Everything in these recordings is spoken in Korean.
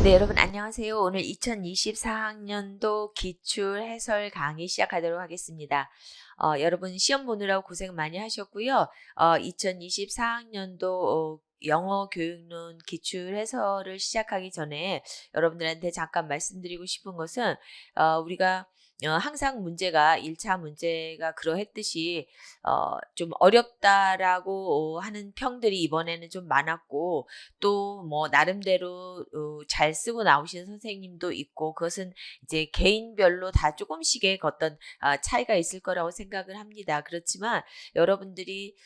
네, 여러분 안녕하세요. 오늘 2024학년도 기출 해설 강의 시작하도록 하겠습니다. 여러분 시험 보느라고 고생 많이 하셨고요. 2024학년도 영어 교육론 기출 해설을 시작하기 전에 여러분들한테 잠깐 말씀드리고 싶은 것은 우리가 항상 문제가 1차 문제가 그러했듯이 좀 어렵다라고 하는 평들이 이번에는 좀 많았고, 또 뭐 나름대로 잘 쓰고 나오신 선생님도 있고, 그것은 이제 개인별로 다 조금씩의 어떤 차이가 있을 거라고 생각을 합니다. 그렇지만 여러분들이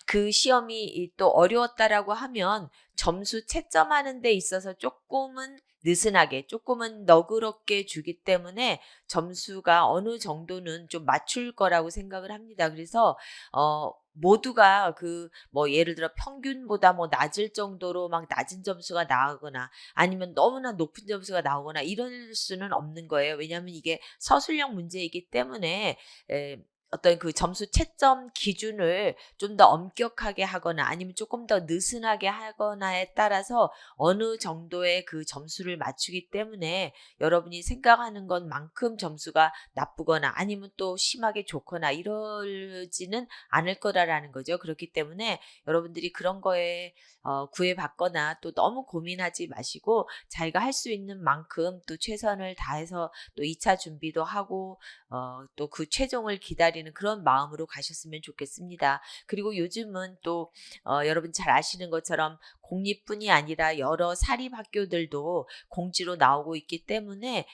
그 시험이 또 어려웠다라고 하면 점수 채점하는 데 있어서 조금은 느슨하게, 조금은 너그럽게 주기 때문에 점수가 어느 정도는 좀 맞출 거라고 생각을 합니다. 그래서 모두가 뭐 예를 들어 평균보다 뭐 낮을 정도로 막 낮은 점수가 나오거나 아니면 너무나 높은 점수가 나오거나 이럴 수는 없는 거예요. 왜냐하면 이게 서술형 문제이기 때문에 어떤 그 점수 채점 기준을 좀 더 엄격하게 하거나 아니면 조금 더 느슨하게 하거나에 따라서 어느 정도의 그 점수를 맞추기 때문에 여러분이 생각하는 것만큼 점수가 나쁘거나 아니면 또 심하게 좋거나 이러지는 않을 거라는 거죠. 그렇기 때문에 여러분들이 그런 거에 구애받거나 또 너무 고민하지 마시고 자기가 할 수 있는 만큼 또 최선을 다해서 또 2차 준비도 하고 또 그 최종을 기다리는 그런 마음으로 가셨으면 좋겠습니다. 그리고 요즘은 또 여러분 잘 아시는 것처럼 공립뿐이 아니라 여러 사립학교들도 공지로 나오고 있기 때문에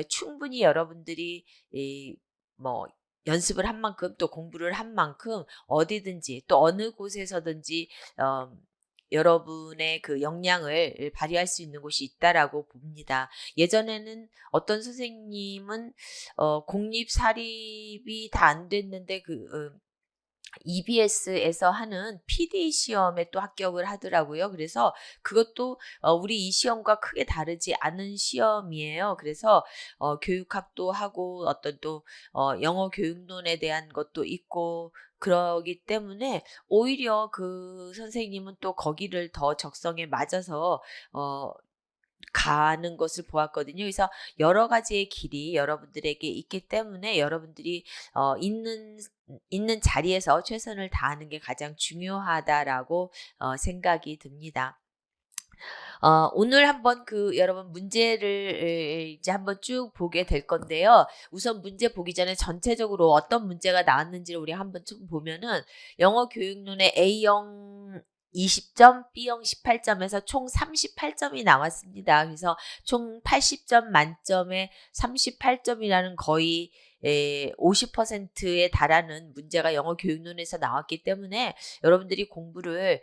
충분히 여러분들이 뭐 연습을 한 만큼 또 공부를 한 만큼 어디든지 또 어느 곳에서든지 어 여러분의 그 역량을 발휘할 수 있는 곳이 있다라고 봅니다. 예전에는 어떤 선생님은 공립 사립이 다 안 됐는데 EBS에서 하는 PD 시험에 또 합격을 하더라고요. 그래서 그것도 우리 이 시험과 크게 다르지 않은 시험이에요. 그래서 교육학도 하고 어떤 또 영어 교육론에 대한 것도 있고 그러기 때문에 오히려 그 선생님은 또 거기를 더 적성에 맞아서 가는 것을 보았거든요. 그래서 여러 가지의 길이 여러분들에게 있기 때문에 여러분들이 있는 자리에서 최선을 다하는 게 가장 중요하다라고 생각이 듭니다. 오늘 한번 여러분 문제를 이제 한번 쭉 보게 될 건데요. 우선 문제 보기 전에 전체적으로 어떤 문제가 나왔는지를 우리 한번 좀 보면은 영어 교육론의 A형 20점, B형 18점에서 총 38점이 나왔습니다. 그래서 총 80점 만점에 38점이라는 거의 50%에 달하는 문제가 영어 교육론에서 나왔기 때문에 여러분들이 공부를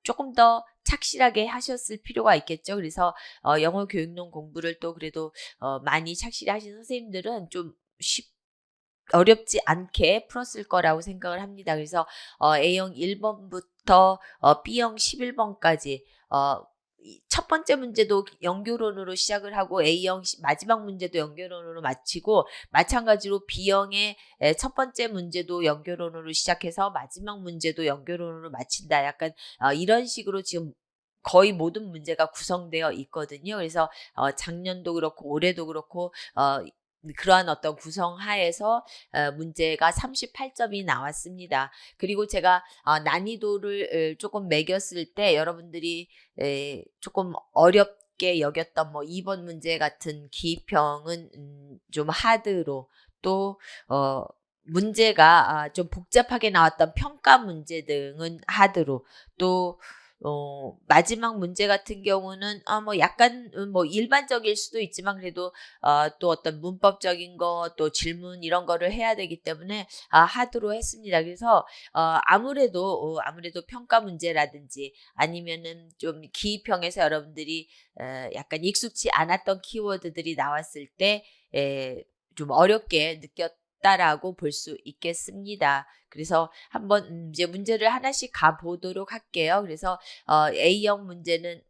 조금 더 착실하게 하셨을 필요가 있겠죠. 그래서 영어 교육론 공부를 또 그래도 많이 착실히 하신 선생님들은 좀 어렵지 않게 풀었을 거라고 생각을 합니다. 그래서 A형 1번부터 B형 11번까지 첫 번째 문제도 연결론으로 시작을 하고 A형 마지막 문제도 연결론으로 마치고, 마찬가지로 B형의 첫 번째 문제도 연결론으로 시작해서 마지막 문제도 연결론으로 마친다. 약간 이런 식으로 지금 거의 모든 문제가 구성되어 있거든요. 그래서 작년도 그렇고 올해도 그렇고 그러한 어떤 구성하에서 문제가 38점이 나왔습니다. 그리고 제가 난이도를 조금 매겼을 때 여러분들이 조금 어렵게 여겼던 뭐 2번 문제 같은 기평은 좀 하드로, 또 문제가 좀 복잡하게 나왔던 평가 문제 등은 하드로, 또 마지막 문제 같은 경우는 뭐 약간 뭐 일반적일 수도 있지만 그래도 또 어떤 문법적인 거 또 질문 이런 거를 해야 되기 때문에 하드로 했습니다. 그래서 아무래도 평가 문제라든지 아니면은 좀 기입형에서 여러분들이 약간 익숙치 않았던 키워드들이 나왔을 때 좀 어렵게 느꼈다라고 볼 수 있겠습니다. 그래서 한번 이제 문제를 하나씩 가보도록 할게요. 그래서 A형 문제는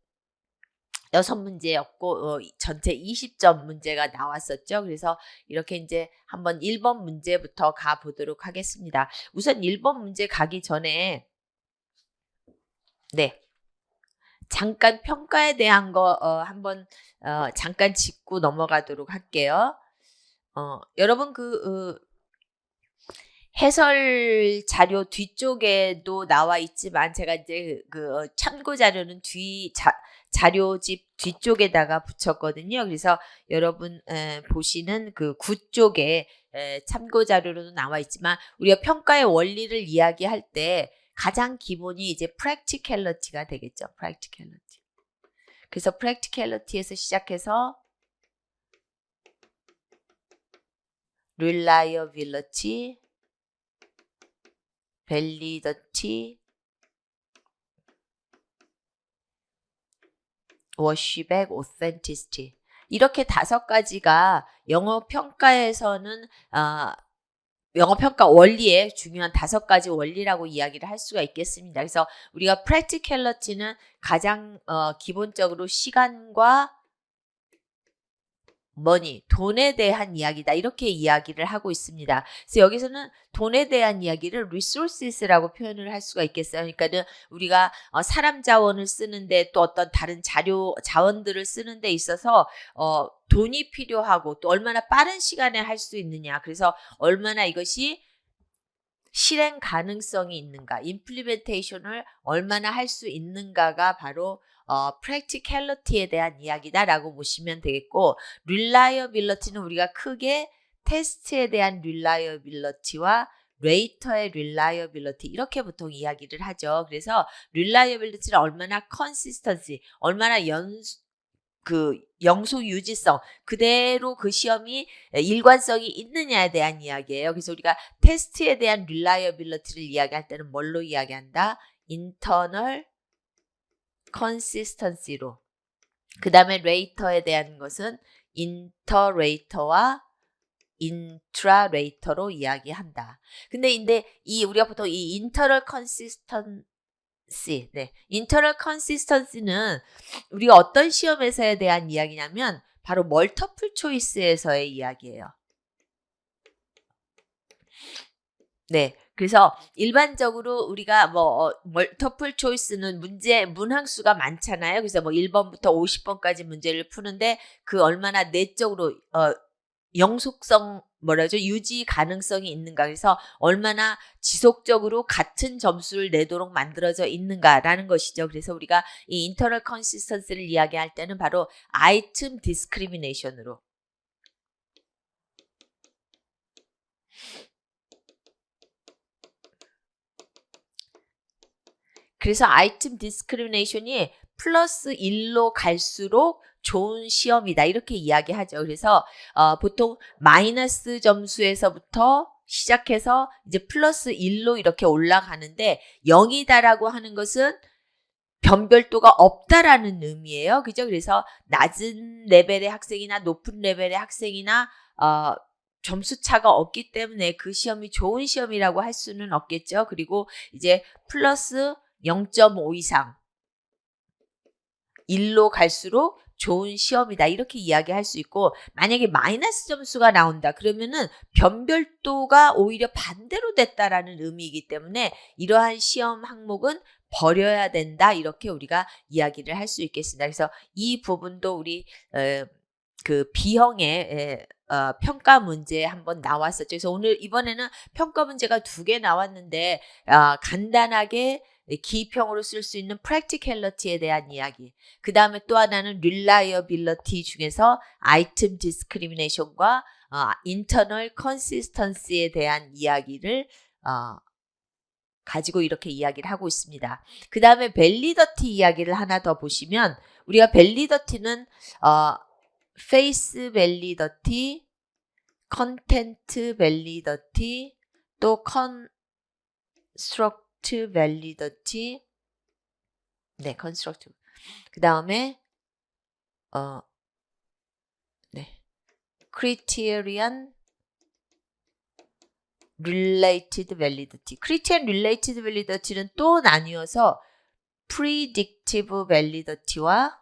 6문제였고 전체 20점 문제가 나왔었죠. 그래서 이렇게 이제 한번 1번 문제부터 가보도록 하겠습니다. 우선 1번 문제 가기 전에 네. 잠깐 평가에 대한 거 한번 잠깐 짚고 넘어가도록 할게요. 여러분 해설 자료 뒤쪽에도 나와 있지만 제가 이제 참고 자료는 자료집 뒤쪽에다가 붙였거든요. 그래서 여러분 보시는 그 구 쪽에 참고 자료로도 나와 있지만 우리가 평가의 원리를 이야기할 때 가장 기본이 이제 practicality가 되겠죠. practicality. 그래서 practicality에서 시작해서 reliability, validity, washback, authenticity 이렇게 5가지가 영어 평가에서는 영어 평가 원리의 중요한 5가지 원리라고 이야기를 할 수가 있겠습니다. 그래서 우리가 practicality는 가장 기본적으로 시간과 머니, 돈에 대한 이야기다. 이렇게 이야기를 하고 있습니다. 그래서 여기서는 돈에 대한 이야기를 resources라고 표현을 할 수가 있겠어요. 그러니까는 우리가 사람 자원을 쓰는데 또 어떤 다른 자원들을 쓰는 데 있어서 돈이 필요하고 또 얼마나 빠른 시간에 할 수 있느냐. 그래서 얼마나 이것이 실행 가능성이 있는가, 임플리멘테이션을 얼마나 할 수 있는가가 바로 practicality에 대한 이야기다라고 보시면 되겠고, reliability는 우리가 크게 테스트에 대한 reliability와 레이터의 reliability 이렇게 보통 이야기를 하죠. 그래서 reliability는 얼마나 consistency, 얼마나 영속 유지성, 그대로 그 시험이 일관성이 있느냐에 대한 이야기예요. 그래서 우리가 테스트에 대한 reliability를 이야기할 때는 뭘로 이야기한다? internal consistency로. 그 다음에 레이터에 대한 것은 interrater와 intrarater로 이야기한다. 근데 우리가 보통 이 internal consistency, 네, internal consistency는 우리가 어떤 시험에서에 대한 이야기냐면 바로 멀티플 초이스에서의 이야기예요. 네, 그래서 일반적으로 우리가 멀티플 초이스는 문항수가 많잖아요. 그래서 1번부터 50번까지 문제를 푸는데 그 얼마나 내적으로 영속성 유지 가능성이 있는가. 그래서 얼마나 지속적으로 같은 점수를 내도록 만들어져 있는가라는 것이죠. 그래서 우리가 이 internal consistency를 이야기할 때는 바로 item discrimination으로. 그래서 item discrimination이 플러스 1로 갈수록 좋은 시험이다. 이렇게 이야기하죠. 그래서 보통 마이너스 점수에서부터 시작해서 이제 플러스 1로 이렇게 올라가는데 0이다라고 하는 것은 변별도가 없다라는 의미예요. 그죠? 그래서 낮은 레벨의 학생이나 높은 레벨의 학생이나 점수 차가 없기 때문에 그 시험이 좋은 시험이라고 할 수는 없겠죠. 그리고 이제 플러스 0.5 이상 1로 갈수록 좋은 시험이다. 이렇게 이야기할 수 있고, 만약에 마이너스 점수가 나온다. 그러면은 변별도가 오히려 반대로 됐다라는 의미이기 때문에 이러한 시험 항목은 버려야 된다. 이렇게 우리가 이야기를 할 수 있겠습니다. 그래서 이 부분도 우리 그 B형의 평가 문제 한번 나왔었죠. 그래서 이번에는 평가 문제가 2개 나왔는데 간단하게 기평으로 쓸 수 있는 practicality에 대한 이야기. 그 다음에 또 하나는 reliability 중에서 item discrimination과 internal consistency에 대한 이야기를 가지고 이렇게 이야기를 하고 있습니다. 그 다음에 validity 이야기를 하나 더 보시면 우리가 validity는 face validity, content validity, 또 construct validity, 네, construct. 그 다음에 네, criterion related validity. criterion related validity는 또 나뉘어서 predictive validity와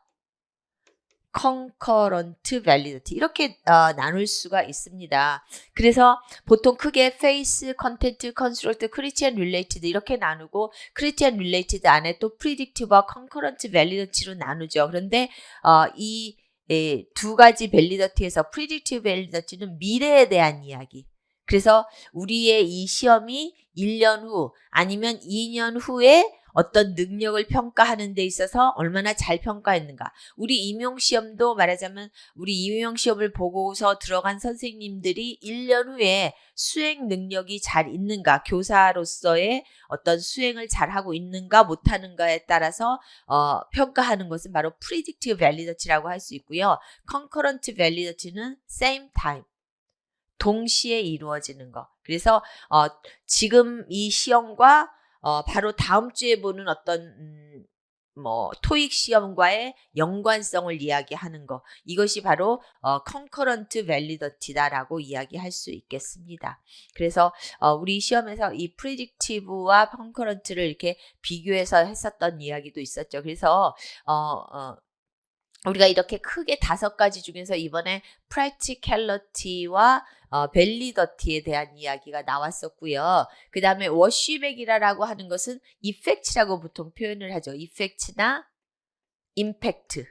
concurrent validity 이렇게 나눌 수가 있습니다. 그래서 보통 크게 face, content, construct, Christian related 이렇게 나누고 Christian related 안에 또 predictive와 concurrent validity로 나누죠. 그런데 이 두 가지 validity에서 predictive validity는 미래에 대한 이야기. 그래서 우리의 이 시험이 1년 후 아니면 2년 후에 어떤 능력을 평가하는 데 있어서 얼마나 잘 평가했는가. 우리 임용시험도 말하자면 우리 임용시험을 보고서 들어간 선생님들이 1년 후에 수행 능력이 잘 있는가, 교사로서의 어떤 수행을 잘하고 있는가 못하는가에 따라서 평가하는 것은 바로 predictive validity라고 할 수 있고요. concurrent validity는 same time. 동시에 이루어지는 거. 그래서 지금 이 시험과 바로 다음 주에 보는 어떤 토익 시험과의 연관성을 이야기하는 거. 이것이 바로 concurrent validity다라고 이야기할 수 있겠습니다. 그래서 우리 시험에서 이 predictive와 concurrent를 이렇게 비교해서 했었던 이야기도 있었죠. 그래서 우리가 이렇게 크게 5가지 중에서 이번에 practicality와 validity에 대한 이야기가 나왔었고요. 그 다음에 워시백이라고 하는 것은 effect라고 보통 표현을 하죠. effect나 impact.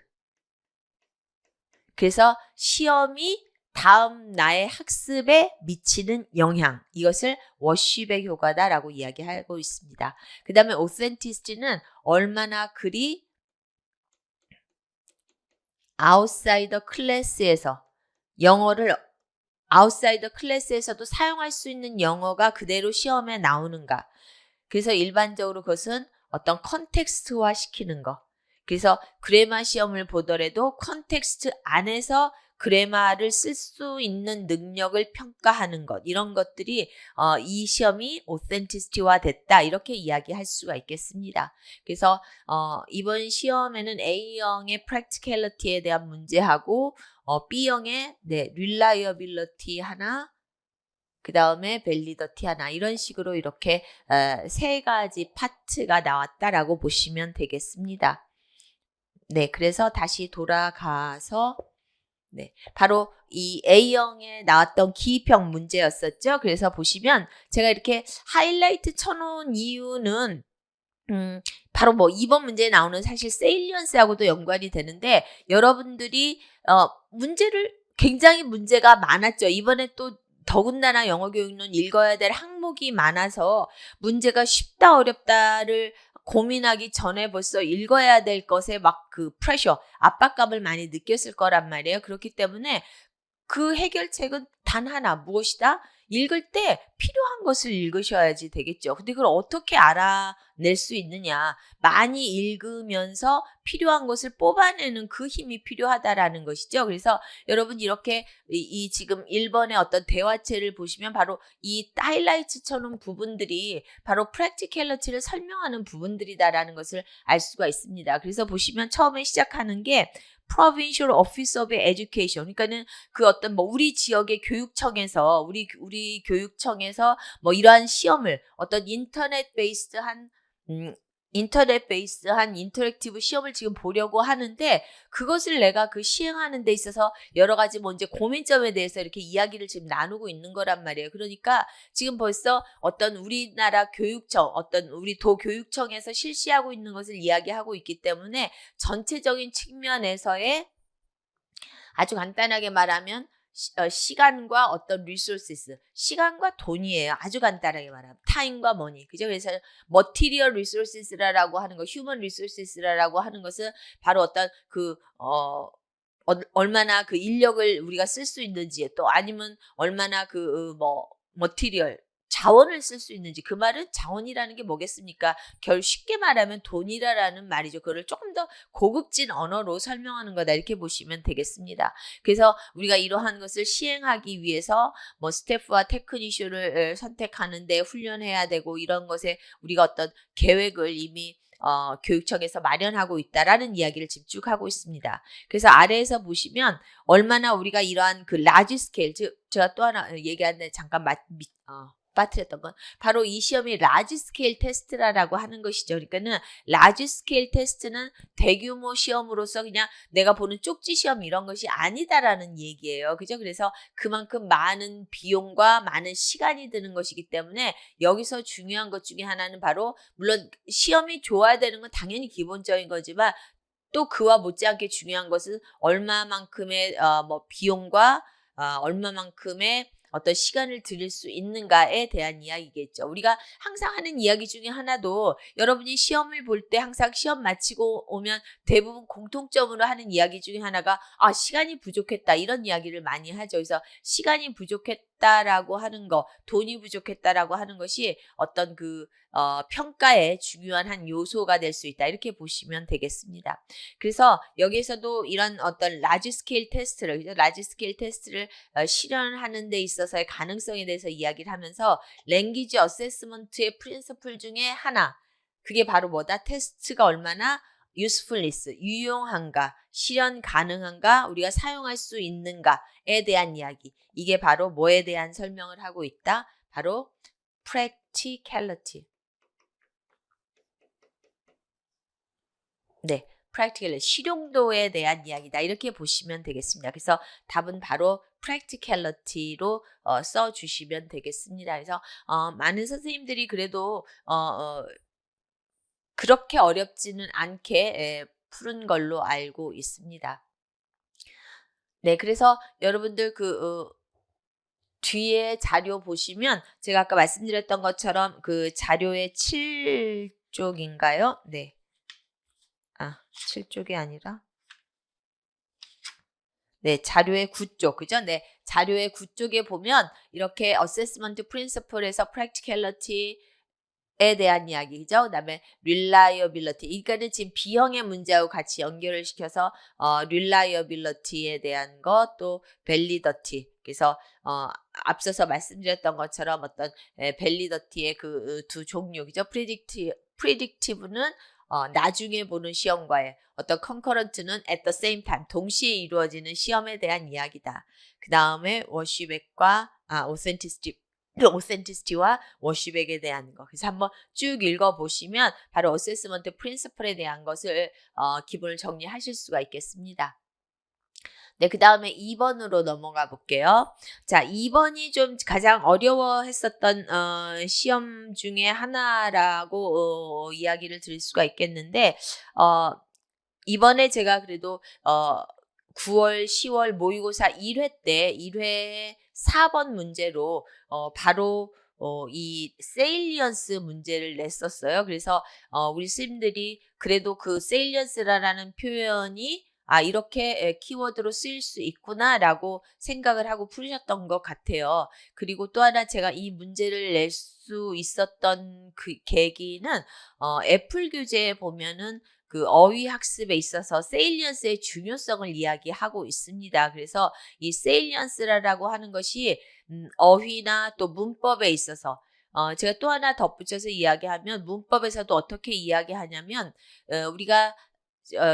그래서 시험이 다음 나의 학습에 미치는 영향. 이것을 워시백 효과다라고 이야기하고 있습니다. 그 다음에 authenticity는 얼마나 글이 아웃사이더 클래스에서 영어를 아웃사이더 클래스에서도 사용할 수 있는 영어가 그대로 시험에 나오는가. 그래서 일반적으로 그것은 어떤 컨텍스트화 시키는 거. 그래서 그래마 시험을 보더라도 컨텍스트 안에서 그래마를 쓸 수 있는 능력을 평가하는 것. 이런 것들이 이 시험이 authenticity화 됐다. 이렇게 이야기할 수가 있겠습니다. 그래서 이번 시험에는 A형의 practicality에 대한 문제하고 B형의 reliability 하나, 그 다음에 validity 하나 이런 식으로 이렇게 3가지 파트가 나왔다라고 보시면 되겠습니다. 네, 그래서 다시 돌아가서 바로 이 A형에 나왔던 기입형 문제였었죠. 그래서 보시면 제가 이렇게 하이라이트 쳐놓은 이유는 바로 2번 문제에 나오는 사실 세일리언스하고도 연관이 되는데 여러분들이 굉장히 문제가 많았죠. 이번에 또 더군다나 영어교육론 읽어야 될 항목이 많아서 문제가 쉽다 어렵다를 고민하기 전에 벌써 읽어야 될 것에 막 그 프레셔, 압박감을 많이 느꼈을 거란 말이에요. 그렇기 때문에 그 해결책은 단 하나, 무엇이다? 읽을 때 필요한 것을 읽으셔야지 되겠죠. 근데 그걸 어떻게 알아낼 수 있느냐. 많이 읽으면서 필요한 것을 뽑아내는 그 힘이 필요하다라는 것이죠. 그래서 여러분 이렇게 이 지금 1번의 어떤 대화체를 보시면 바로 이 하이라이트 쳐놓은 부분들이 바로 practicality를 설명하는 부분들이다라는 것을 알 수가 있습니다. 그래서 보시면 처음에 시작하는 게 Provincial Office of Education. 그러니까는 그 어떤 우리 지역의 교육청에서 우리 교육청에서 이러한 시험을 어떤 인터넷 베이스드한 인터랙티브 시험을 지금 보려고 하는데 그것을 내가 시행하는 데 있어서 여러 가지 이제 고민점에 대해서 이렇게 이야기를 지금 나누고 있는 거란 말이에요. 그러니까 지금 벌써 어떤 우리나라 교육청, 어떤 우리 도교육청에서 실시하고 있는 것을 이야기하고 있기 때문에 전체적인 측면에서의 아주 간단하게 말하면 시간과 어떤 resources, 시간과 돈이에요. 아주 간단하게 말하면 time과 money. 그죠? 그래서 material resources라고 하는 거, human resources라고 하는 것은 바로 어떤 얼마나 그 인력을 우리가 쓸 수 있는지, 또 아니면 얼마나 material 자원을 쓸 수 있는지. 그 말은 자원이라는 게 뭐겠습니까? 쉽게 말하면 돈이라는 말이죠. 그거를 조금 더 고급진 언어로 설명하는 거다 이렇게 보시면 되겠습니다. 그래서 우리가 이러한 것을 시행하기 위해서 스태프와 테크니쇼를 선택하는데 훈련해야 되고 이런 것에 우리가 어떤 계획을 이미 교육청에서 마련하고 있다라는 이야기를 지금 쭉 하고 있습니다. 그래서 아래에서 보시면 얼마나 우리가 이러한 그 라지 스케일, 제가 또 하나 얘기하는데 잠깐 빠뜨렸던 건 바로 이 시험이 라지 스케일 테스트라고 하는 것이죠. 그러니까는 라지 스케일 테스트는 대규모 시험으로서 그냥 내가 보는 쪽지 시험 이런 것이 아니다라는 얘기예요. 그죠? 그래서 그만큼 많은 비용과 많은 시간이 드는 것이기 때문에 여기서 중요한 것 중에 하나는 바로 물론 시험이 좋아야 되는 건 당연히 기본적인 거지만 또 그와 못지않게 중요한 것은 얼마만큼의 비용과 얼마만큼의 어떤 시간을 들일 수 있는가에 대한 이야기겠죠. 우리가 항상 하는 이야기 중에 하나도 여러분이 시험을 볼 때 항상 시험 마치고 오면 대부분 공통점으로 하는 이야기 중에 하나가 시간이 부족했다 이런 이야기를 많이 하죠. 그래서 시간이 부족했다라고 하는 거, 돈이 부족했다라고 하는 것이 어떤 평가에 중요한 한 요소가 될 수 있다. 이렇게 보시면 되겠습니다. 그래서 여기에서도 이런 어떤 라지 스케일 테스트를 실현하는 데 있어서의 가능성에 대해서 이야기를 하면서 랭귀지 어세스먼트의 프린서플 중에 하나, 그게 바로 뭐다? 테스트가 얼마나 usefulness, 유용한가, 실현 가능한가, 우리가 사용할 수 있는가에 대한 이야기. 이게 바로 뭐에 대한 설명을 하고 있다? 바로 practicality. 네, practicality, 실용도에 대한 이야기다. 이렇게 보시면 되겠습니다. 그래서 답은 바로 practicality로 써주시면 되겠습니다. 그래서 많은 선생님들이 그래도 그렇게 어렵지는 않게 푸른 걸로 알고 있습니다. 네, 그래서 여러분들 뒤에 자료 보시면 제가 아까 말씀드렸던 것처럼 그 자료의 7쪽인가요? 네. 7쪽이 아니라 네, 자료의 9쪽, 그죠? 네, 자료의 9쪽에 보면 이렇게 어세스먼트 프린서플에서 practicality에 대한 이야기죠. 그다음에 reliability. 이거는 지금 B형의 문제하고 같이 연결을 시켜서 reliability에 대한 것, 또 validity. 그래서 앞서서 말씀드렸던 것처럼 어떤 validity의 그 두 종류, 그죠? predictive는 나중에 보는 시험과의 어떤 concurrent는 at the same time, 동시에 이루어지는 시험에 대한 이야기다. 그 다음에 워시백과 authenticity와 워시백에 대한 거. 그래서 한번 쭉 읽어보시면 바로 어세스먼트 프린시플에 대한 것을 기본을 정리하실 수가 있겠습니다. 네, 그 다음에 2번으로 넘어가 볼게요. 자, 2번이 좀 가장 어려워했었던 시험 중에 하나라고 이야기를 드릴 수가 있겠는데 이번에 제가 그래도 9월, 10월 모의고사 1회 때 1회 4번 문제로 바로 이 세일리언스 문제를 냈었어요. 그래서 우리 선생님들이 그래도 그 세일리언스라는 표현이 이렇게 키워드로 쓰일 수 있구나라고 생각을 하고 풀으셨던 것 같아요. 그리고 또 하나 제가 이 문제를 낼 수 있었던 그 계기는 애플 교재에 보면은 그 어휘 학습에 있어서 세일리언스의 중요성을 이야기하고 있습니다. 그래서 이 세일리언스라고 하는 것이 어휘나 또 문법에 있어서 제가 또 하나 덧붙여서 이야기하면 문법에서도 어떻게 이야기하냐면 우리가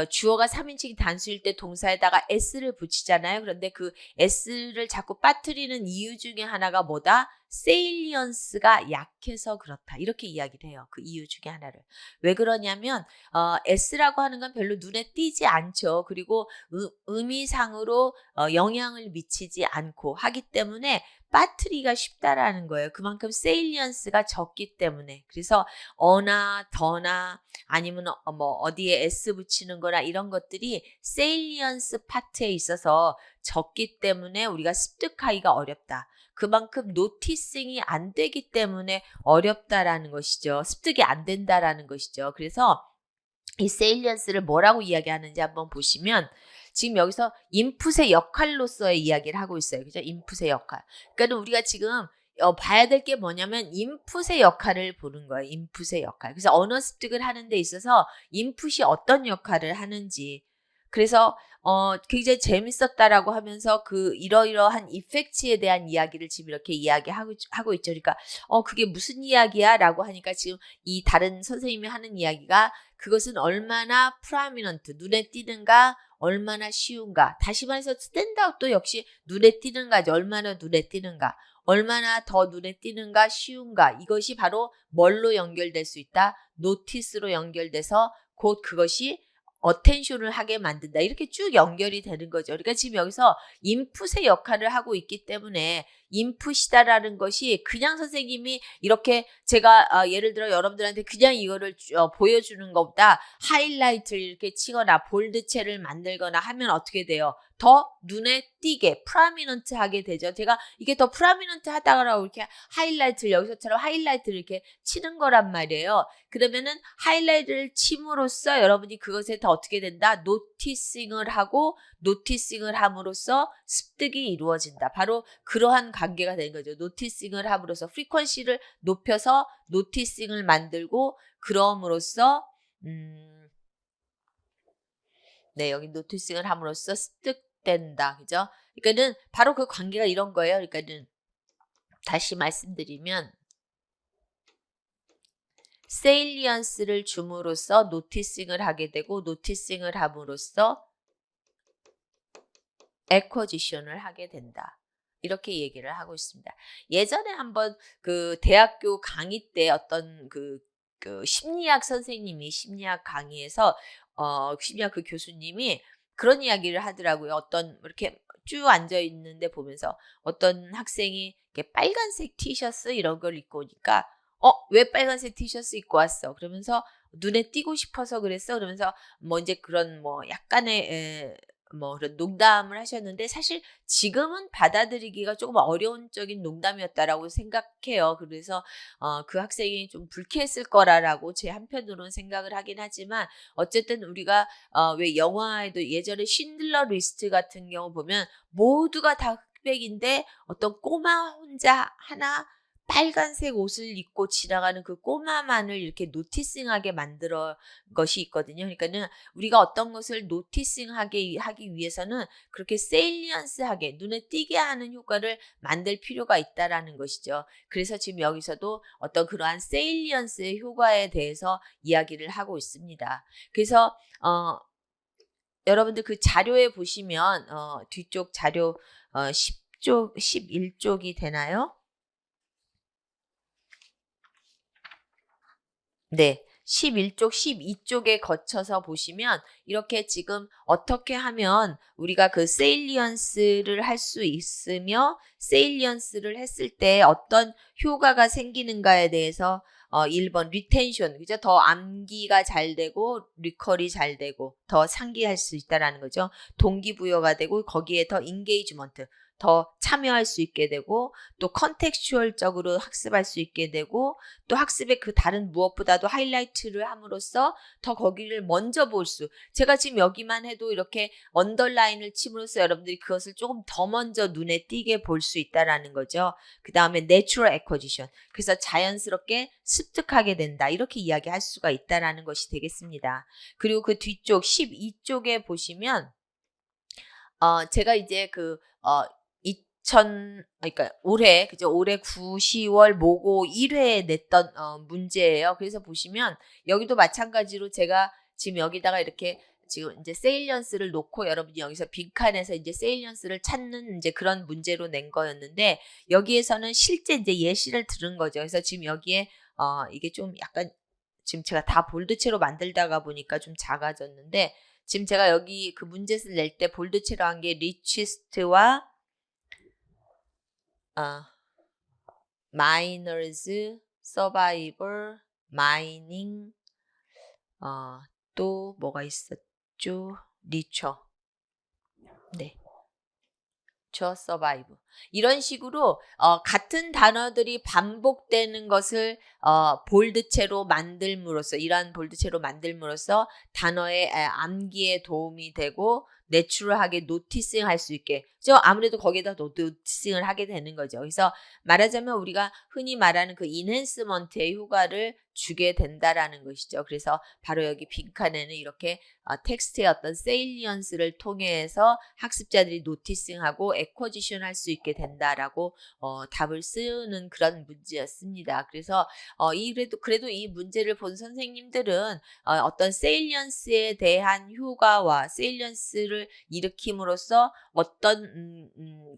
주어가 3인칭 단수일 때 동사에다가 s를 붙이잖아요. 그런데 그 s를 자꾸 빠뜨리는 이유 중에 하나가 뭐다? 세일리언스가 약해서 그렇다. 이렇게 이야기를 해요. 그 이유 중에 하나를. 왜 그러냐면 s라고 하는 건 별로 눈에 띄지 않죠. 그리고 의미상으로 영향을 미치지 않고 하기 때문에 빠뜨리기가 쉽다라는 거예요. 그만큼 세일리언스가 적기 때문에. 그래서 어나 더나 아니면 어디에 s 붙이는 거나 이런 것들이 세일리언스 파트에 있어서 적기 때문에 우리가 습득하기가 어렵다. 그만큼 노티싱이 안 되기 때문에 어렵다라는 것이죠. 습득이 안 된다라는 것이죠. 그래서 이 세일리언스를 뭐라고 이야기하는지 한번 보시면 지금 여기서 인풋의 역할로서의 이야기를 하고 있어요. 그죠? 인풋의 역할. 그러니까 우리가 지금 봐야 될 게 뭐냐면 인풋의 역할을 보는 거예요. 인풋의 역할. 그래서 언어 습득을 하는 데 있어서 인풋이 어떤 역할을 하는지. 그래서 굉장히 재밌었다라고 하면서 그 이러이러한 이펙트에 대한 이야기를 지금 이렇게 이야기하고 있죠. 그러니까 그게 무슨 이야기야? 라고 하니까 지금 이 다른 선생님이 하는 이야기가 그것은 얼마나 프라미넌트, 눈에 띄는가, 얼마나 쉬운가. 다시 말해서 스탠다웃도 역시 눈에 띄는가죠. 얼마나 눈에 띄는가. 얼마나 더 눈에 띄는가 쉬운가 이것이 바로 뭘로 연결될 수 있다? 노티스로 연결돼서 곧 그것이 어텐션을 하게 만든다. 이렇게 쭉 연결이 되는 거죠. 그러니까 지금 여기서 인풋의 역할을 하고 있기 때문에 인풋이다라는 것이 그냥 선생님이 이렇게 제가 예를 들어 여러분들한테 그냥 이거를 보여주는 것보다 하이라이트를 이렇게 치거나 볼드체를 만들거나 하면 어떻게 돼요? 더 눈에 띄게 프라미넌트 하게 되죠. 제가 이게 더 프라미넌트 하다라고 이렇게 하이라이트를 여기서처럼 하이라이트를 이렇게 치는 거란 말이에요. 그러면은 하이라이트를 침으로써 여러분이 그것에 더 어떻게 된다? 노티싱을 하고 노티싱을 함으로써 습득이 이루어진다. 바로 그러한 관계가 되는 거죠. 노티싱을 함으로써 프리퀀시를 높여서 노티싱을 만들고 그럼으로써 네, 여기 노티싱을 함으로써 습득된다. 그죠? 그러니까는 바로 그 관계가 이런 거예요. 그러니까는 다시 말씀드리면 세일리언스를 줌으로써 노티싱을 하게 되고 노티싱을 함으로써 에쿼지션을 하게 된다. 이렇게 얘기를 하고 있습니다. 예전에 한번 그 대학교 강의 때 어떤 그 심리학 선생님이 심리학 강의에서 심리학 그 교수님이 그런 이야기를 하더라고요. 어떤 이렇게 쭉 앉아 있는데 보면서 어떤 학생이 이렇게 빨간색 티셔츠 이런 걸 입고 오니까 왜 빨간색 티셔츠 입고 왔어? 그러면서 눈에 띄고 싶어서 그랬어. 그러면서 뭐 이제 그런 뭐 약간의 뭐 그런 농담을 하셨는데 사실 지금은 받아들이기가 조금 어려운 적인 농담이었다라고 생각해요. 그래서 그 학생이 좀 불쾌했을 거라고 제 한편으로는 생각을 하긴 하지만 어쨌든 우리가 왜 영화에도 예전에 쉰들러 리스트 같은 경우 보면 모두가 다 흑백인데 어떤 꼬마 혼자 하나 빨간색 옷을 입고 지나가는 그 꼬마만을 이렇게 노티싱하게 만들어 것이 있거든요. 그러니까는 우리가 어떤 것을 노티싱하게 하기 위해서는 그렇게 세일리언스하게 눈에 띄게 하는 효과를 만들 필요가 있다라는 것이죠. 그래서 지금 여기서도 어떤 그러한 세일리언스의 효과에 대해서 이야기를 하고 있습니다. 그래서 여러분들 그 자료에 보시면 뒤쪽 자료 10쪽 11쪽이 되나요? 네. 11쪽, 12쪽에 거쳐서 보시면 이렇게 지금 어떻게 하면 우리가 그 세일리언스를 할 수 있으며 세일리언스를 했을 때 어떤 효과가 생기는가에 대해서 1번 리텐션, 그죠? 더 암기가 잘 되고 리컬이 잘 되고 더 상기할 수 있다라는 거죠. 동기부여가 되고 거기에 더 인게이지먼트, 더 참여할 수 있게 되고 또 컨텍스추얼적으로 학습할 수 있게 되고 또 학습의 그 다른 무엇보다도 하이라이트를 함으로써 더 거기를 먼저 볼 수. 제가 지금 여기만 해도 이렇게 언더라인을 침으로써 여러분들이 그것을 조금 더 먼저 눈에 띄게 볼 수 있다라는 거죠. 그 다음에 내추럴 에쿼지션. 그래서 자연스럽게 습득하게 된다. 이렇게 이야기할 수가 있다라는 것이 되겠습니다. 그리고 그 뒤쪽 12쪽에 보시면 제가 이제 그러니까 올해, 그죠? 올해 9, 10월 모고 1회에 냈던 문제예요. 그래서 보시면 여기도 마찬가지로 제가 지금 여기다가 이렇게 지금 이제 세일리언스를 놓고 여러분이 여기서 빈칸에서 이제 세일리언스를 찾는 이제 그런 문제로 낸 거였는데 여기에서는 실제 이제 예시를 들은 거죠. 그래서 지금 여기에 이게 좀 약간 지금 제가 다 볼드체로 만들다가 보니까 좀 작아졌는데 지금 제가 여기 그 문제를 낼 때 볼드체로 한 게 리치스트와 마이너즈, 서바이벌, 마이닝, 또 뭐가 있었죠? 리처. 네. 서바이브. 이런 식으로 같은 단어들이 반복되는 것을 볼드체로 만들므로써 이러한 볼드체로 만들므로써 단어의 암기에 도움이 되고 내추럴하게 노티싱 할 수 있게 아무래도 거기에다 노티싱을 하게 되는 거죠. 그래서 말하자면 우리가 흔히 말하는 그 인핸스먼트의 효과를 주게 된다라는 것이죠. 그래서 바로 여기 빈칸에는 이렇게 텍스트의 어떤 세일리언스를 통해서 학습자들이 노티싱하고 에쿼지션 할 수 있게 있게 된다라고 답을 쓰는 그런 문제였습니다. 그래서 그래도 이 문제를 본 선생님들은 어떤 세일리언스에 대한 효과와 세일리언스를 일으킴으로써 어떤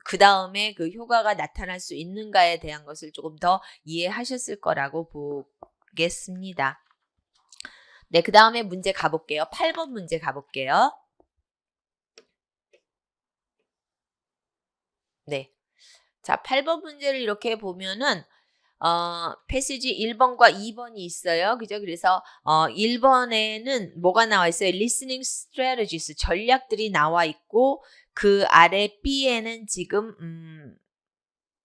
그다음에 그 효과가 나타날 수 있는가에 대한 것을 조금 더 이해하셨을 거라고 보겠습니다. 네, 그다음에 문제 가볼게요. 8번 문제 가볼게요. 네. 자, 8번 문제를 이렇게 보면은 패시지 1번과 2번이 있어요. 그죠? 그래서 1번에는 뭐가 나와 있어요? listening strategies, 전략들이 나와 있고 그 아래 B에는 지금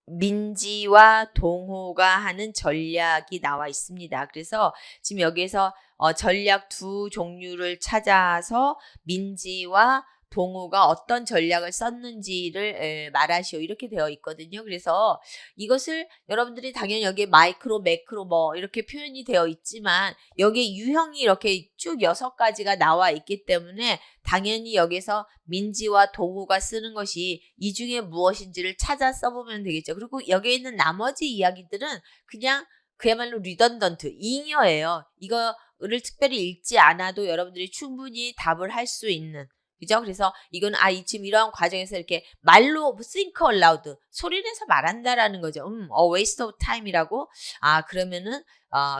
민지와 동호가 하는 전략이 나와 있습니다. 그래서 지금 여기에서 전략 두 종류를 찾아서 민지와 동호가 어떤 전략을 썼는지를 말하시오 이렇게 되어 있거든요. 그래서 이것을 여러분들이 당연히 여기에 마이크로, 매크로 뭐 이렇게 표현이 되어 있지만 여기에 유형이 이렇게 쭉 6가지가 나와 있기 때문에 당연히 여기서 민지와 동호가 쓰는 것이 이 중에 무엇인지를 찾아 써보면 되겠죠. 그리고 여기에 있는 나머지 이야기들은 그냥 그야말로 리던던트, 잉여예요. 이거를 특별히 읽지 않아도 여러분들이 충분히 답을 할 수 있는 그죠? 그래서 이건 지금 이런 과정에서 이렇게 말로 think aloud 소리내서 말한다라는 거죠. waste of time이라고. 그러면은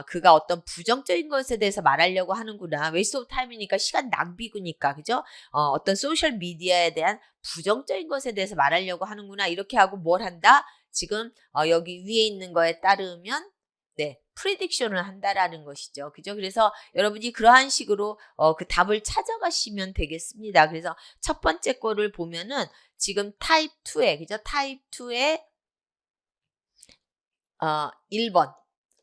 그가 어떤 부정적인 것에 대해서 말하려고 하는구나. waste of time이니까 시간 낭비구니까 그죠? 어떤 소셜 미디어에 대한 부정적인 것에 대해서 말하려고 하는구나. 이렇게 하고 뭘 한다? 지금 여기 위에 있는 거에 따르면 네, 프리딕션을 한다라는 것이죠. 그죠? 그래서 여러분이 그러한 식으로 그 답을 찾아가시면 되겠습니다. 그래서 첫 번째 거를 보면은 지금 타입 2에 그죠? 타입 2에 1번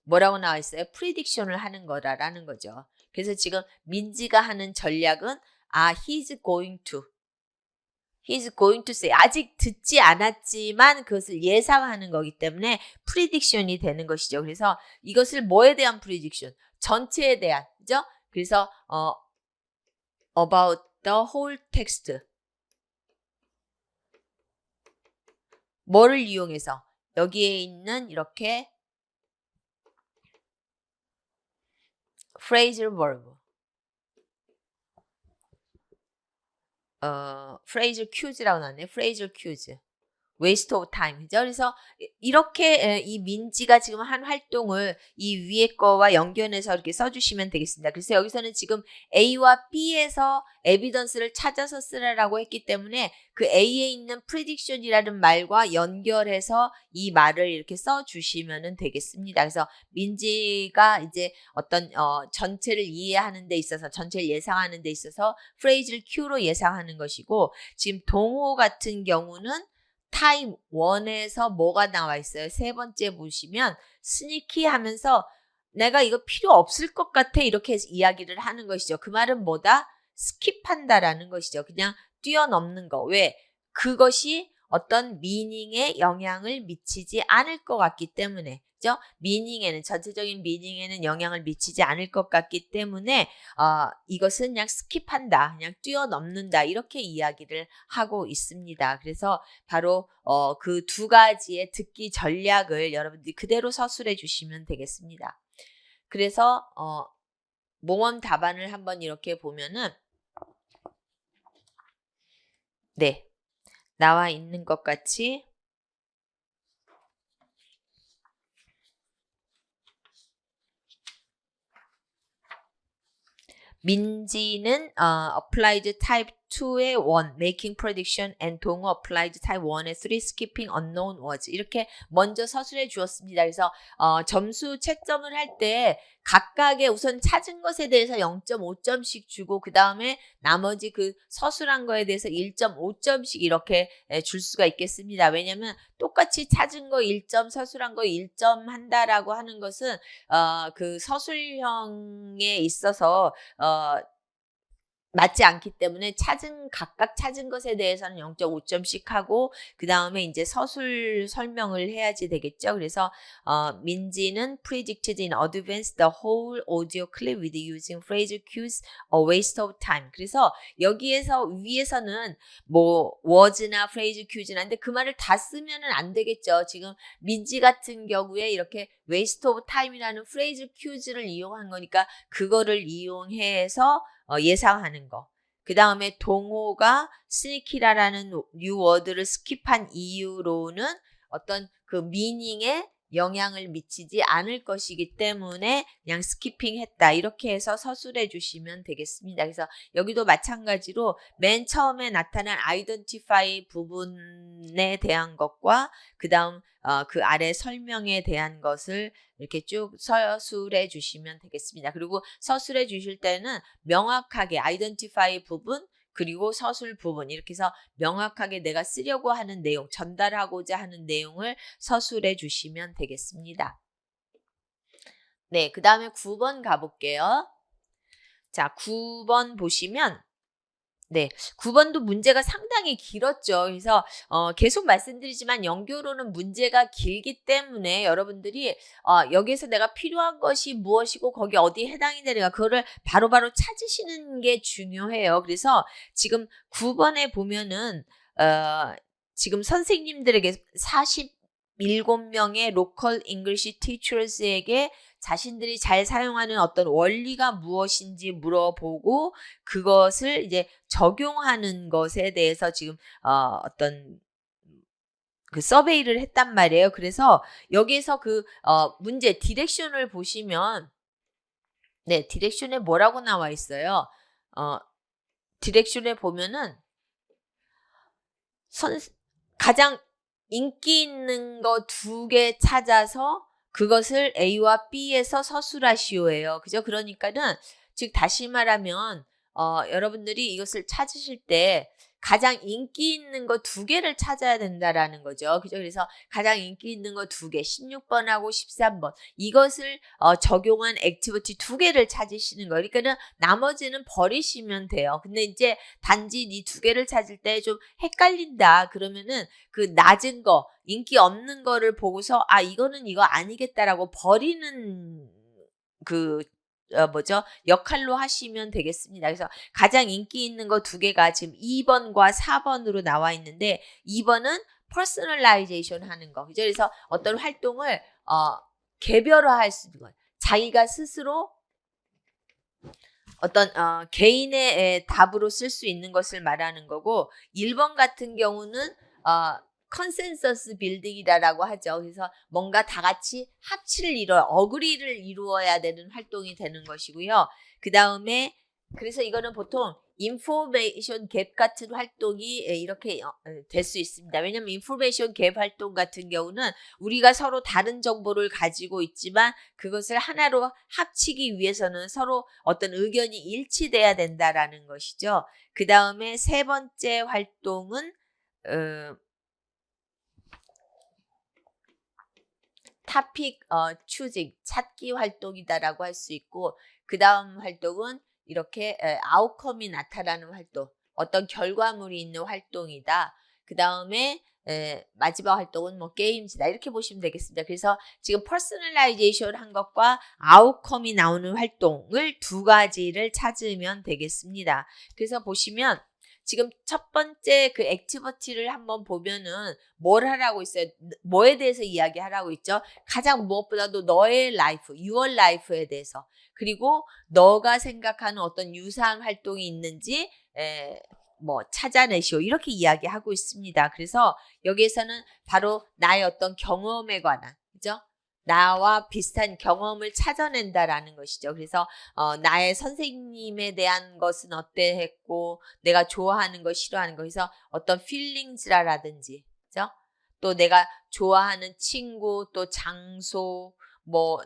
뭐라고 나와 있어요? 프리딕션을 하는 거라는 거죠. 그래서 지금 민지가 하는 전략은 he's going to say 아직 듣지 않았지만 그것을 예상하는 거기 때문에 프리딕션이 되는 것이죠. 그래서 이것을 뭐에 대한 프리딕션? 전체에 대한 그죠? 그래서 about the whole text 뭐를 이용해서 여기에 있는 이렇게 phrasal verb phrasal cues라고 나왔네. phrasal cues. waste of time. 그죠? 그래서 이렇게 이 민지가 지금 한 활동을 이 위에 거와 연결해서 이렇게 써주시면 되겠습니다. 그래서 여기서는 지금 A와 B에서 에비던스를 찾아서 쓰라고 했기 때문에 그 A에 있는 prediction이라는 말과 연결해서 이 말을 이렇게 써주시면 되겠습니다. 그래서 민지가 이제 어떤 전체를 이해하는 데 있어서 전체를 예상하는 데 있어서 phrasal cue로 예상하는 것이고 지금 동호 같은 경우는 타입 1에서 뭐가 나와 있어요? 세 번째 보시면 스니키 하면서 내가 이거 필요 없을 것 같아 이렇게 이야기를 하는 것이죠. 그 말은 뭐다? 스킵한다라는 것이죠. 그냥 뛰어넘는 거. 왜? 그것이 어떤 미닝에 영향을 미치지 않을 것 같기 때문에 그죠? 전체적인 미닝에는 영향을 미치지 않을 것 같기 때문에 이것은 그냥 스킵한다, 그냥 뛰어넘는다 이렇게 이야기를 하고 있습니다. 그래서 바로 그 두 가지의 듣기 전략을 여러분들이 그대로 서술해 주시면 되겠습니다. 그래서 모범 답안을 한번 이렇게 보면은 네, 나와 있는 것 같이 민지는 applied type 2의 1, making prediction and 동호 applied type 1의 3, skipping unknown words 이렇게 먼저 서술해 주었습니다. 그래서 점수 채점을 할 때 각각의 우선 찾은 것에 대해서 0.5점씩 주고 그 다음에 나머지 그 서술한 거에 대해서 1.5점씩 이렇게 줄 수가 있겠습니다. 왜냐하면 똑같이 찾은 거 1점, 서술한 거 1점 한다라고 하는 것은 그 서술형에 있어서 맞지 않기 때문에 각각 찾은 것에 대해서는 0.5점씩 하고 그다음에 이제 서술 설명을 해야지 되겠죠. 그래서 민지는 predicted in advance the whole audio clip with using phrase cues a waste of time. 그래서 여기에서 위에서는 뭐 words나 phrase cues나 근데 그 말을 다 쓰면은 안 되겠죠. 지금 민지 같은 경우에 이렇게 waste of time이라는 phrase cues를 이용한 거니까 그거를 이용해서 예상하는 거. 그 다음에 동호가 스니키라라는 뉴워드를 스킵한 이유로는 어떤 그 미닝에 영향을 미치지 않을 것이기 때문에 그냥 스키핑 했다. 이렇게 해서 서술해 주시면 되겠습니다. 그래서 여기도 마찬가지로 맨 처음에 나타난 identify 부분에 대한 것과 그 다음 그 아래 설명에 대한 것을 이렇게 쭉 서술해 주시면 되겠습니다. 그리고 서술해 주실 때는 명확하게 identify 부분 그리고 서술 부분 이렇게 해서 명확하게 내가 쓰려고 하는 내용, 전달하고자 하는 내용을 서술해 주시면 되겠습니다. 네, 그 다음에 9번 가볼게요. 자, 9번 보시면 네, 9번도 문제가 상당히 길었죠. 그래서 계속 말씀드리지만 연교로는 문제가 길기 때문에 여러분들이 여기에서 내가 필요한 것이 무엇이고 거기 어디에 해당이 되는가 그거를 바로바로 찾으시는 게 중요해요. 그래서 지금 9번에 보면은 지금 선생님들에게 47명의 로컬 잉글리시 티처스에게 자신들이 잘 사용하는 어떤 원리가 무엇인지 물어보고 그것을 이제 적용하는 것에 대해서 지금 어떤 그 서베이를 했단 말이에요. 그래서 여기에서 그 문제 디렉션을 보시면 네, 디렉션에 뭐라고 나와 있어요? 디렉션에 보면은 가장 인기 있는 거 2개 찾아서 그것을 A와 B에서 서술하시오예요. 그죠? 그러니까는 즉 다시 말하면 여러분들이 이것을 찾으실 때 가장 인기 있는 거 2개를 찾아야 된다라는 거죠. 그죠? 그래서 가장 인기 있는 거 2개, 16번하고 13번 이것을 적용한 액티비티 2개를 찾으시는 거예요. 그러니까는 나머지는 버리시면 돼요. 근데 이제 단지 이 2개를 찾을 때 좀 헷갈린다. 그러면은 그 낮은 거, 인기 없는 거를 보고서 이거는 이거 아니겠다라고 버리는 그 역할로 하시면 되겠습니다. 그래서 가장 인기 있는 거 2개가 지금 2번과 4번으로 나와 있는데 2번은 퍼스널라이제이션 하는 거. 그죠? 그래서 어떤 활동을 개별화할 수 있는 거예요. 자기가 스스로 어떤 개인의 답으로 쓸 수 있는 것을 말하는 거고 1번 같은 경우는 컨센서스 빌딩이라고 하죠. 그래서 뭔가 다 같이 어그리를 이루어야 되는 활동이 되는 것이고요. 그 다음에 그래서 이거는 보통 인포메이션 갭 같은 활동이 이렇게 될 수 있습니다. 왜냐하면 인포메이션 갭 활동 같은 경우는 우리가 서로 다른 정보를 가지고 있지만 그것을 하나로 합치기 위해서는 서로 어떤 의견이 일치돼야 된다라는 것이죠. 그 다음에 3번째 활동은 타픽 추징 찾기 활동이다라고 할 수 있고 그 다음 활동은 이렇게 아웃컴이 나타나는 활동 어떤 결과물이 있는 활동이다. 그 다음에 마지막 활동은 뭐 게임즈다 이렇게 보시면 되겠습니다. 그래서 지금 퍼스널라이제이션 한 것과 아웃컴이 나오는 활동을 2가지를 찾으면 되겠습니다. 그래서 보시면 지금 첫 번째 그 액티비티를 한번 보면은 뭘 하라고 있어요? 뭐에 대해서 이야기하라고 있죠? 가장 무엇보다도 너의 라이프, your life에 대해서 그리고 너가 생각하는 어떤 유사한 활동이 있는지 찾아내시오 이렇게 이야기하고 있습니다. 그래서 여기에서는 바로 나의 어떤 경험에 관한 그죠? 나와 비슷한 경험을 찾아낸다라는 것이죠. 그래서 나의 선생님에 대한 것은 어땠고 내가 좋아하는 거 싫어하는 거 그래서 어떤 feelings라든지 그죠? 또 내가 좋아하는 친구 또 장소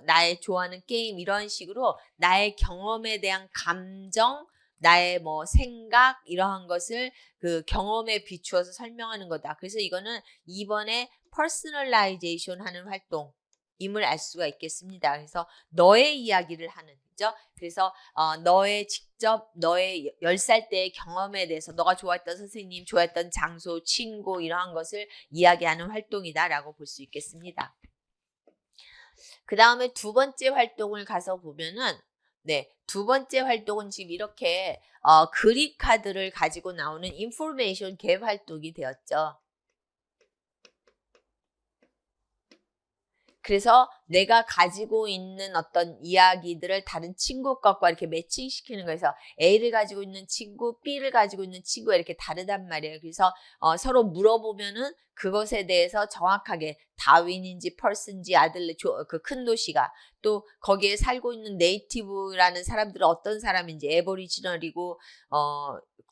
나의 좋아하는 게임 이런 식으로 나의 경험에 대한 감정 나의 생각 이러한 것을 그 경험에 비추어서 설명하는 거다. 그래서 이거는 2번에 퍼스널라이제이션 하는 활동 임을 알 수가 있겠습니다. 그래서 너의 이야기를 하는 그죠? 그래서 너의 직접 너의 10살 때의 경험에 대해서 너가 좋아했던 선생님, 좋아했던 장소, 친구 이러한 것을 이야기하는 활동이다라고 볼 수 있겠습니다. 그 다음에 두 번째 활동을 가서 보면은 두 번째 활동은 지금 이렇게 그립 카드를 가지고 나오는 인포메이션 갭 활동이 되었죠. 그래서 내가 가지고 있는 어떤 이야기들을 다른 친구 것과 이렇게 매칭시키는 거에서 A를 가지고 있는 친구, B를 가지고 있는 친구가 이렇게 다르단 말이에요. 그래서 서로 물어보면은 그것에 대해서 정확하게 다윈인지 펄스인지 아들레 그 큰 도시가 또 거기에 살고 있는 네이티브라는 사람들은 어떤 사람인지 애보리지널이고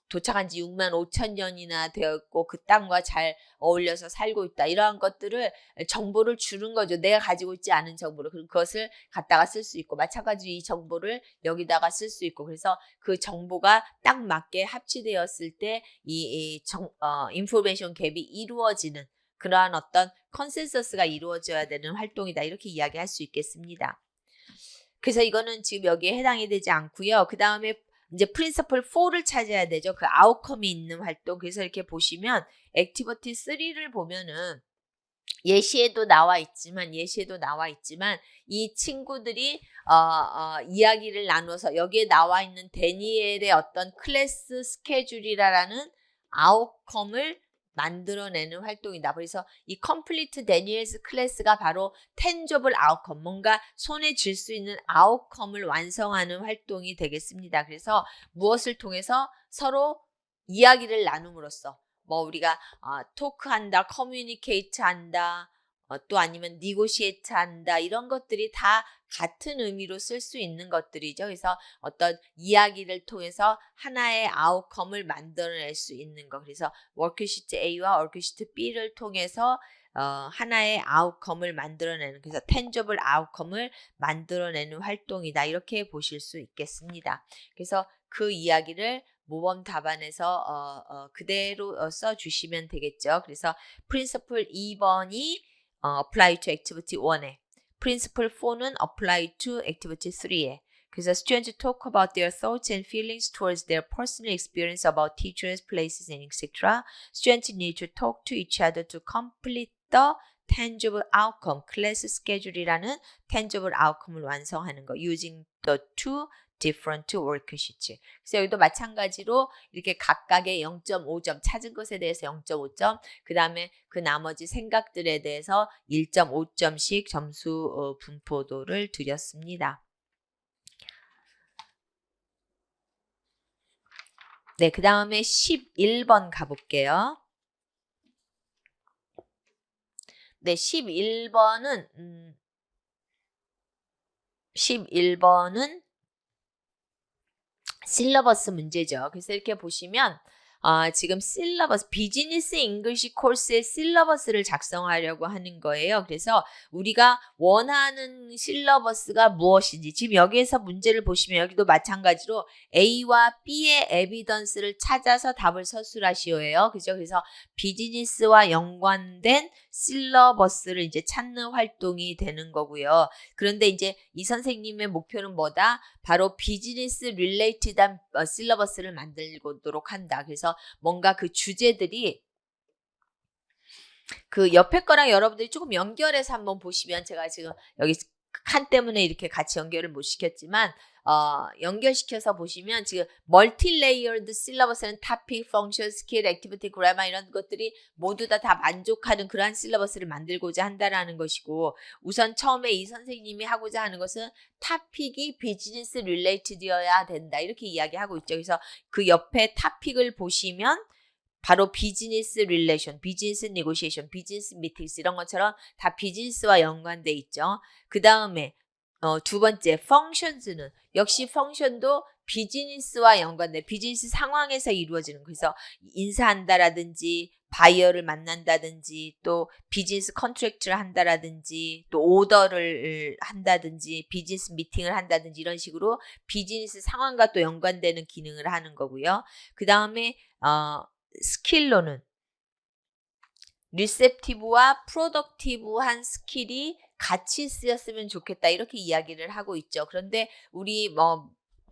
도착한 지 6만 5천 년이나 되었고 그 땅과 잘 어울려서 살고 있다. 이러한 것들을 정보를 주는 거죠. 내가 가지고 있지 않은 정보를. 그것을 갖다가 쓸 수 있고 마찬가지로 이 정보를 여기다가 쓸 수 있고 그래서 그 정보가 딱 맞게 합치되었을 때 인포메이션 갭이 이루어지는 그러한 어떤 컨센서스가 이루어져야 되는 활동이다. 이렇게 이야기할 수 있겠습니다. 그래서 이거는 지금 여기에 해당이 되지 않고요. 그 다음에 이제 프린서플 4를 찾아야 되죠. 그 아웃컴이 있는 활동. 그래서 이렇게 보시면 액티비티 3를 보면은 예시에도 나와 있지만 이 친구들이 이야기를 나눠서 여기에 나와 있는 데니엘의 어떤 클래스 스케줄이라는 아웃컴을 만들어내는 활동이다. 그래서 이 컴플리트 데니엘스 클래스가 바로 텐저블 아웃컴, 뭔가 손에 쥘 수 있는 아웃컴을 완성하는 활동이 되겠습니다. 그래서 무엇을 통해서 서로 이야기를 나눔으로써 뭐 우리가 토크한다, 커뮤니케이트 한다, 또 아니면 니고시에이트 한다 이런 것들이 다 같은 의미로 쓸 수 있는 것들이죠. 그래서 어떤 이야기를 통해서 하나의 아웃컴을 만들어낼 수 있는 것. 그래서 워크시트 A와 워크시트 B를 통해서 하나의 아웃컴을 만들어내는 그래서 텐저블 아웃컴을 만들어내는 활동이다. 이렇게 보실 수 있겠습니다. 그래서 그 이야기를 모범 답안에서 그대로 써주시면 되겠죠. 그래서 프린서플 2번이 apply to activity 1에 프린서플 4는 apply to activity 3에 그래서 students talk about their thoughts and feelings towards their personal experience about teachers, places, and etc. Students need to talk to each other to complete the tangible outcome, class schedule이라는 tangible outcome을 완성하는 거 using the two different worksheets. 그래서 여기도 마찬가지로 이렇게 각각의 0.5점 찾은 것에 대해서 0.5점 그 다음에 그 나머지 생각들에 대해서 1.5점씩 점수 분포도를 드렸습니다. 네, 그 다음에 11번 가볼게요. 네, 11번은 실러버스 문제죠. 그래서 이렇게 보시면 지금 실러버스 비즈니스 잉글리시 코र्스의 실러버스를 작성하려고 하는 거예요. 그래서 우리가 원하는 실러버스가 무엇인지 지금 여기에서 문제를 보시면 여기도 마찬가지로 A와 B의 에비던스를 찾아서 답을 서술하시오예요. 그죠? 그래서 비즈니스와 연관된 실러버스를 이제 찾는 활동이 되는 거고요. 그런데 이제 이 선생님의 목표는 뭐다? 바로 비즈니스 릴레이티드한 실러버스를 만들도록 한다. 그래서 뭔가 그 주제들이 그 옆에 거랑 여러분들이 조금 연결해서 한번 보시면 제가 지금 여기 칸 때문에 이렇게 같이 연결을 못 시켰지만 연결시켜서 보시면 지금 멀티레이어드 실러버스는 토픽, 펑션, 스킬, 액티비티, 그래머 이런 것들이 모두 다 만족하는 그러한 실러버스를 만들고자 한다라는 것이고 우선 처음에 이 선생님이 하고자 하는 것은 토픽이 비즈니스 릴레이티드여야 된다 이렇게 이야기하고 있죠. 그래서 그 옆에 토픽을 보시면 바로 비즈니스 릴레이션, 비즈니스 네고시에이션, 비즈니스 미팅스 이런 것처럼 다 비즈니스와 연관돼 있죠. 그 다음에 두 번째 functions는 역시 펑션도 비즈니스와 연관된 비즈니스 상황에서 이루어지는 그래서 인사한다라든지 바이어를 만난다든지 또 비즈니스 컨트랙트를 한다라든지 또 오더를 한다든지 비즈니스 미팅을 한다든지 이런 식으로 비즈니스 상황과 또 연관되는 기능을 하는 거고요. 그 다음에 스킬로는 리셉티브와 프로덕티브한 스킬이 같이 쓰였으면 좋겠다 이렇게 이야기를 하고 있죠. 그런데 우리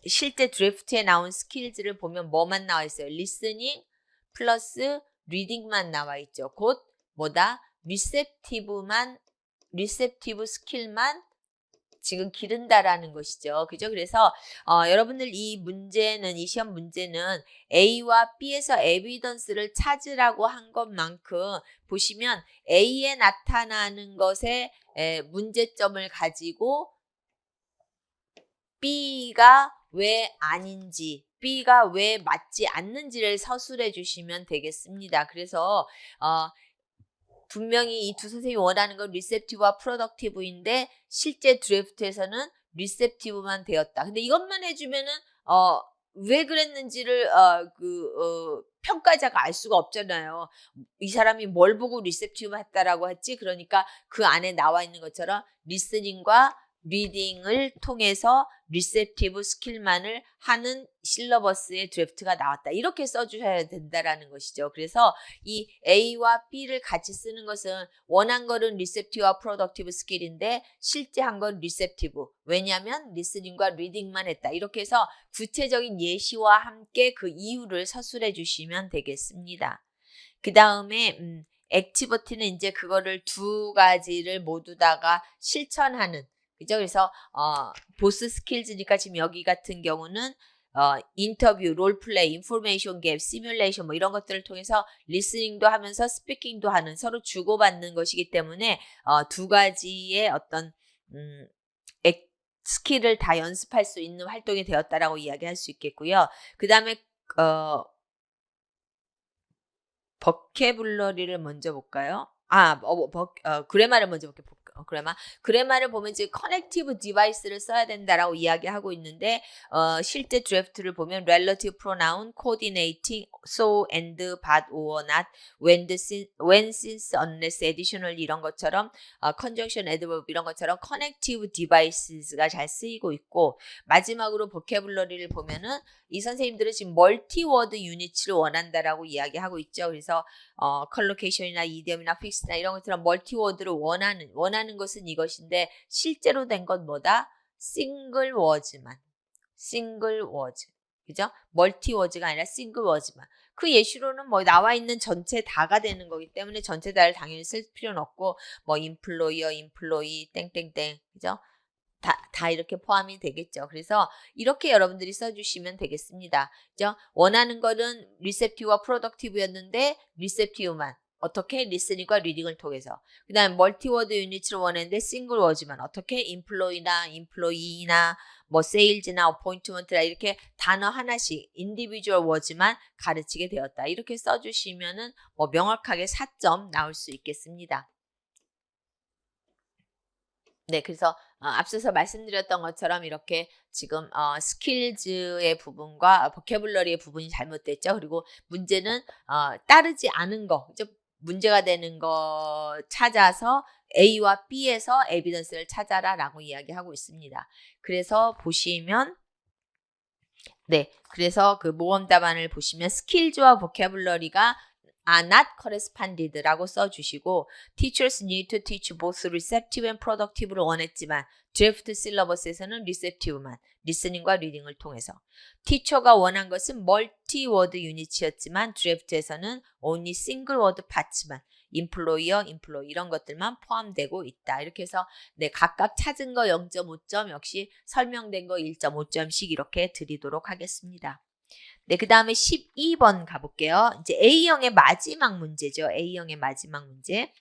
실제 드래프트에 나온 스킬즈를 보면 뭐만 나와 있어요? 리스닝 플러스 리딩만 나와 있죠. 곧 뭐다? 리셉티브 스킬만 지금 기른다라는 것이죠. 그죠? 그래서 여러분들 이 시험 문제는 A와 B에서 에비던스를 찾으라고 한 것만큼 보시면 A에 나타나는 것에 문제점을 가지고 B가 왜 아닌지, B가 왜 맞지 않는지를 서술해 주시면 되겠습니다. 그래서 분명히 이 두 선생님이 원하는 건 리셉티브와 프로덕티브인데 실제 드래프트에서는 리셉티브만 되었다. 근데 이것만 해주면은 왜 그랬는지를 평가자가 알 수가 없잖아요. 이 사람이 뭘 보고 리셉티브 했다라고 했지? 그러니까 그 안에 나와 있는 것처럼 리스닝과 리딩을 통해서 리셉티브 스킬만을 하는 실러버스의 드래프트가 나왔다. 이렇게 써주셔야 된다라는 것이죠. 그래서 이 A와 B를 같이 쓰는 것은 원한 거는 리셉티브와 프로덕티브 스킬인데 실제 한 건 리셉티브. 왜냐하면 리스닝과 리딩만 했다. 이렇게 해서 구체적인 예시와 함께 그 이유를 서술해 주시면 되겠습니다. 그 다음에 액티비티는 이제 그거를 두 가지를 모두 다가 실천하는 그죠? 그래서 보스 스킬즈니까 지금 여기 같은 경우는 인터뷰, 롤플레이, 인포메이션 갭, 시뮬레이션 뭐 이런 것들을 통해서 리스닝도 하면서 스피킹도 하는 서로 주고받는 것이기 때문에 두 가지의 어떤 스킬을 다 연습할 수 있는 활동이 되었다라고 이야기할 수 있겠고요. 그 다음에 버케블러리를 먼저 볼까요? 그래마를 먼저 볼게요. 그래마를 보면 지금 커넥티브 디바이스를 써야 된다라고 이야기하고 있는데 실제 드래프트를 보면 relative pronoun, coordinating, so and, but, or not, when, since, unless, additional 이런 것처럼 conjunction, adverb 이런 것처럼 connective devices가 잘 쓰이고 있고 마지막으로 vocabulary를 보면은 이 선생님들은 지금 멀티워드 유니츠를 원한다라고 이야기하고 있죠. 그래서 컬로케이션이나 이디엄이나 픽스나 이런 것처럼 멀티워드를 원하는 것은 이것인데 실제로 된 건 뭐다? 싱글 워즈만. 싱글 워즈. 그죠? 멀티워즈가 아니라 싱글 워즈만. 그 예시로는 뭐 나와 있는 전체 다가 되는 거기 때문에 전체 다를 당연히 쓸 필요는 없고 뭐 인플로이어, 인플로이, 땡땡땡. 그죠? 다 이렇게 포함이 되겠죠. 그래서 이렇게 여러분들이 써주시면 되겠습니다. 그죠? 원하는 거는 리셉티브와 프로덕티브였는데 리셉티브만 어떻게? 리스닝과 리딩을 통해서. 그 다음 멀티워드 유니츠를 원했는데 싱글 워즈만 어떻게? 인플로이나 뭐 세일즈나 어포인트먼트나 이렇게 단어 하나씩 인디비주얼 워즈만 가르치게 되었다. 이렇게 써주시면은 뭐 명확하게 4점 나올 수 있겠습니다. 네, 그래서 앞서서 말씀드렸던 것처럼 이렇게 지금 스킬즈의 부분과 보캐블러리의 부분이 잘못됐죠. 그리고 문제는 따르지 않은 거, 문제가 되는 거 찾아서 A와 B에서 에비던스를 찾아라라고 이야기하고 있습니다. 그래서 보시면 네, 그래서 그 모범 답안을 보시면 스킬즈와 보캐블러리가 are not corresponded라고 써주시고 teachers need to teach both receptive and productive를 원했지만 드래프트 실러버스에서는 receptive만 리스닝과 리딩을 통해서 티처가 원한 것은 멀티워드 유니츠였지만 드래프트에서는 only single word parts만 employer, employee 이런 것들만 포함되고 있다. 이렇게 해서 네, 각각 찾은 거 0.5점 역시 설명된 거 1.5점씩 이렇게 드리도록 하겠습니다. 네, 그 다음에 12번 가볼게요. 이제 A형의 마지막 문제죠. A형의 마지막 문제.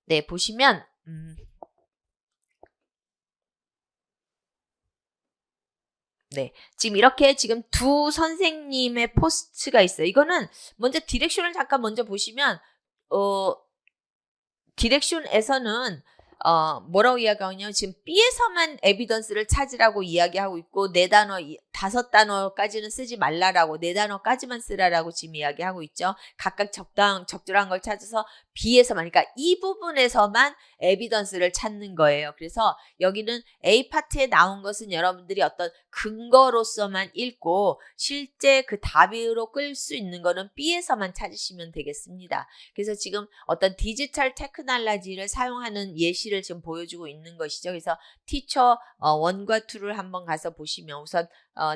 네, 보시면 네, 지금 이렇게 지금 두 선생님의 포스트가 있어요. 이거는 먼저 디렉션을 잠깐 먼저 보시면 디렉션에서는 뭐라고 이야기하냐면 지금 B에서만 에비던스를 찾으라고 이야기하고 있고 4단어, 5단어까지는 쓰지 말라라고 4단어까지만 쓰라라고 지금 이야기하고 있죠. 각각 적절한 걸 찾아서 B에서만, 그러니까 이 부분에서만 에비던스를 찾는 거예요. 그래서 여기는 A 파트에 나온 것은 여러분들이 어떤 근거로서만 읽고 실제 그 답으로 끌 수 있는 거는 B에서만 찾으시면 되겠습니다. 그래서 지금 어떤 디지털 테크놀로지를 사용하는 예시를 지금 보여주고 있는 것이죠. 그래서 티처 1과 2를 한번 가서 보시면 우선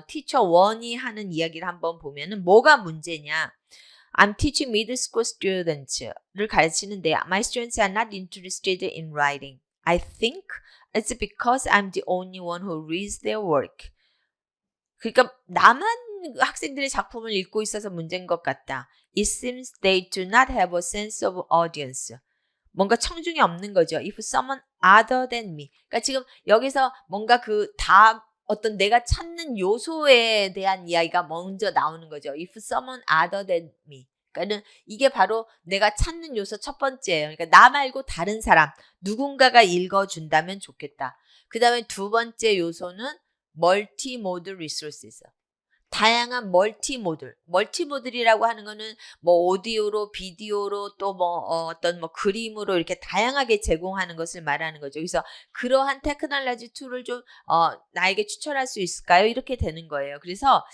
티처 1이 하는 이야기를 한번 보면은 뭐가 문제냐. I'm teaching middle school students를 가르치는데 My students are not interested in writing. I think it's because I'm the only one who reads their work. 그러니까 나만 학생들의 작품을 읽고 있어서 문제인 것 같다. It seems they do not have a sense of audience. 뭔가 청중이 없는 거죠. If someone other than me. 그러니까 지금 여기서 뭔가 어떤 내가 찾는 요소에 대한 이야기가 먼저 나오는 거죠. If someone other than me. 그러니까는 이게 바로 내가 찾는 요소 첫 번째예요. 그러니까 나 말고 다른 사람, 누군가가 읽어준다면 좋겠다. 그 다음에 두 번째 요소는 multimodal resources. 다양한 멀티모들이라고 하는 거는 뭐 오디오로, 비디오로 또 어떤 그림으로 이렇게 다양하게 제공하는 것을 말하는 거죠. 그래서 그러한 테크놀로지 툴을 좀 나에게 추천할 수 있을까요? 이렇게 되는 거예요. 그래서